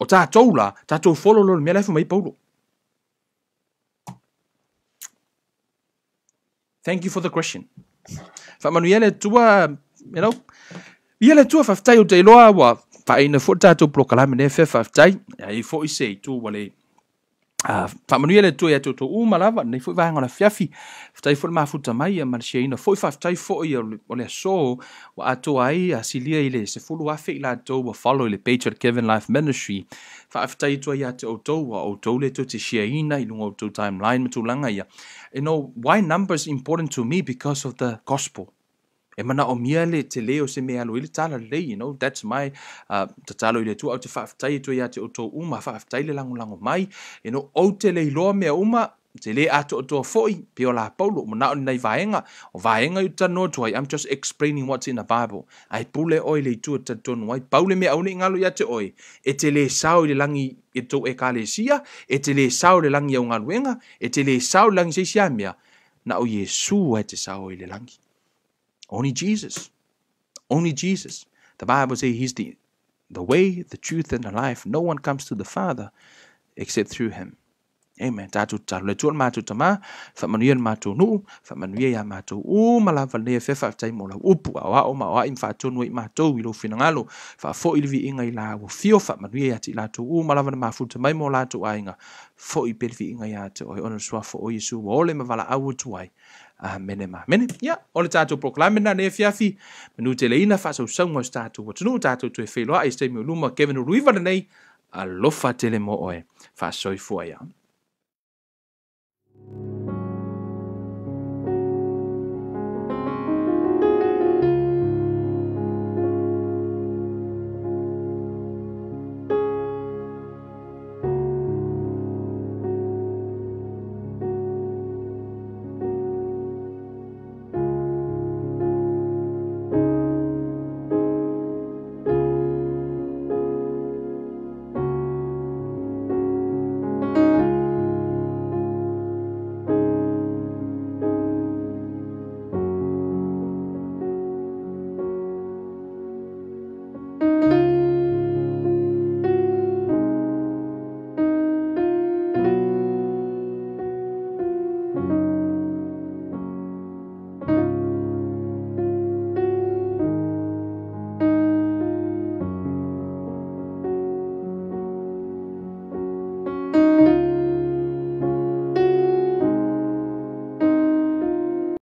Speaker 1: O tā tau la, tā tau follow le mea laifu mai Paulo. Thank you for the question. Whamanuiele tua, you know, ia le tua whaftai o te iloa wa whaina fo tātou prokalame ne whea whaftai. I fo i se tu wale whamanuia le tua i atu to umalawa nei fo i vahanga na whiawhi. Whaftai fo le mafuta mai a marisiaina. Fo i whaftai fo i o le so wa atu ai a silia i le se fulu afe i la atu wa follow i le page at Kevin Life Ministry. Whaftai tua i atu o tau wa o tau le tu te shiaina i lunga o tau timeline matulanga ia. You know, why numbers important to me? Because of the gospel. E mana o mia le te leo se me alo ile tala le, you know, that's my te talo ile tu au te whaftai tu ia te o tō uma, whaftai le lango mai, you know, o te le iloa mea uma, te le ato o tō foi, pio la Paulo, mo nao ni nei vaenga, o vaenga u tano tuai, I'm just explaining what's in the Bible, ai pule oi le tu ta tonu ai, paule mea aune ngalo ia te oi, e te le sao le langi e tō e kalesia, e te le sao le langi au ngaluenga, e te le sao le langi seisia mea, na o Yesu ai te sao i le langi. Only Jesus. Only Jesus. The Bible says he's the way, the truth, and the life. No one comes to the Father except through him. Amen. Tātou tātou le tuan mātou tamā, whamanuia mātou nuu, whamanuia ia mātou malawa lea whewhaftai mo lau upu a wao ma wa im whātonu i mātou i lo whinangalo, whafo i livi inga i la fio whamanuia ia ti lātou malawa na mafuta mai mo lātou ainga, fo i perivi inga ia te oi ona suafo o Yesu, wa ole mawala awu tuai. Mene ma. Mene, ia, ole tātou proklame na ne fiafi, menu te leina whasau saunga o tātou watunu, tātou tue wheloa, e stei mi uluma Kevin Uruiva nei, alofa tele mo oe, whasoi fuaya.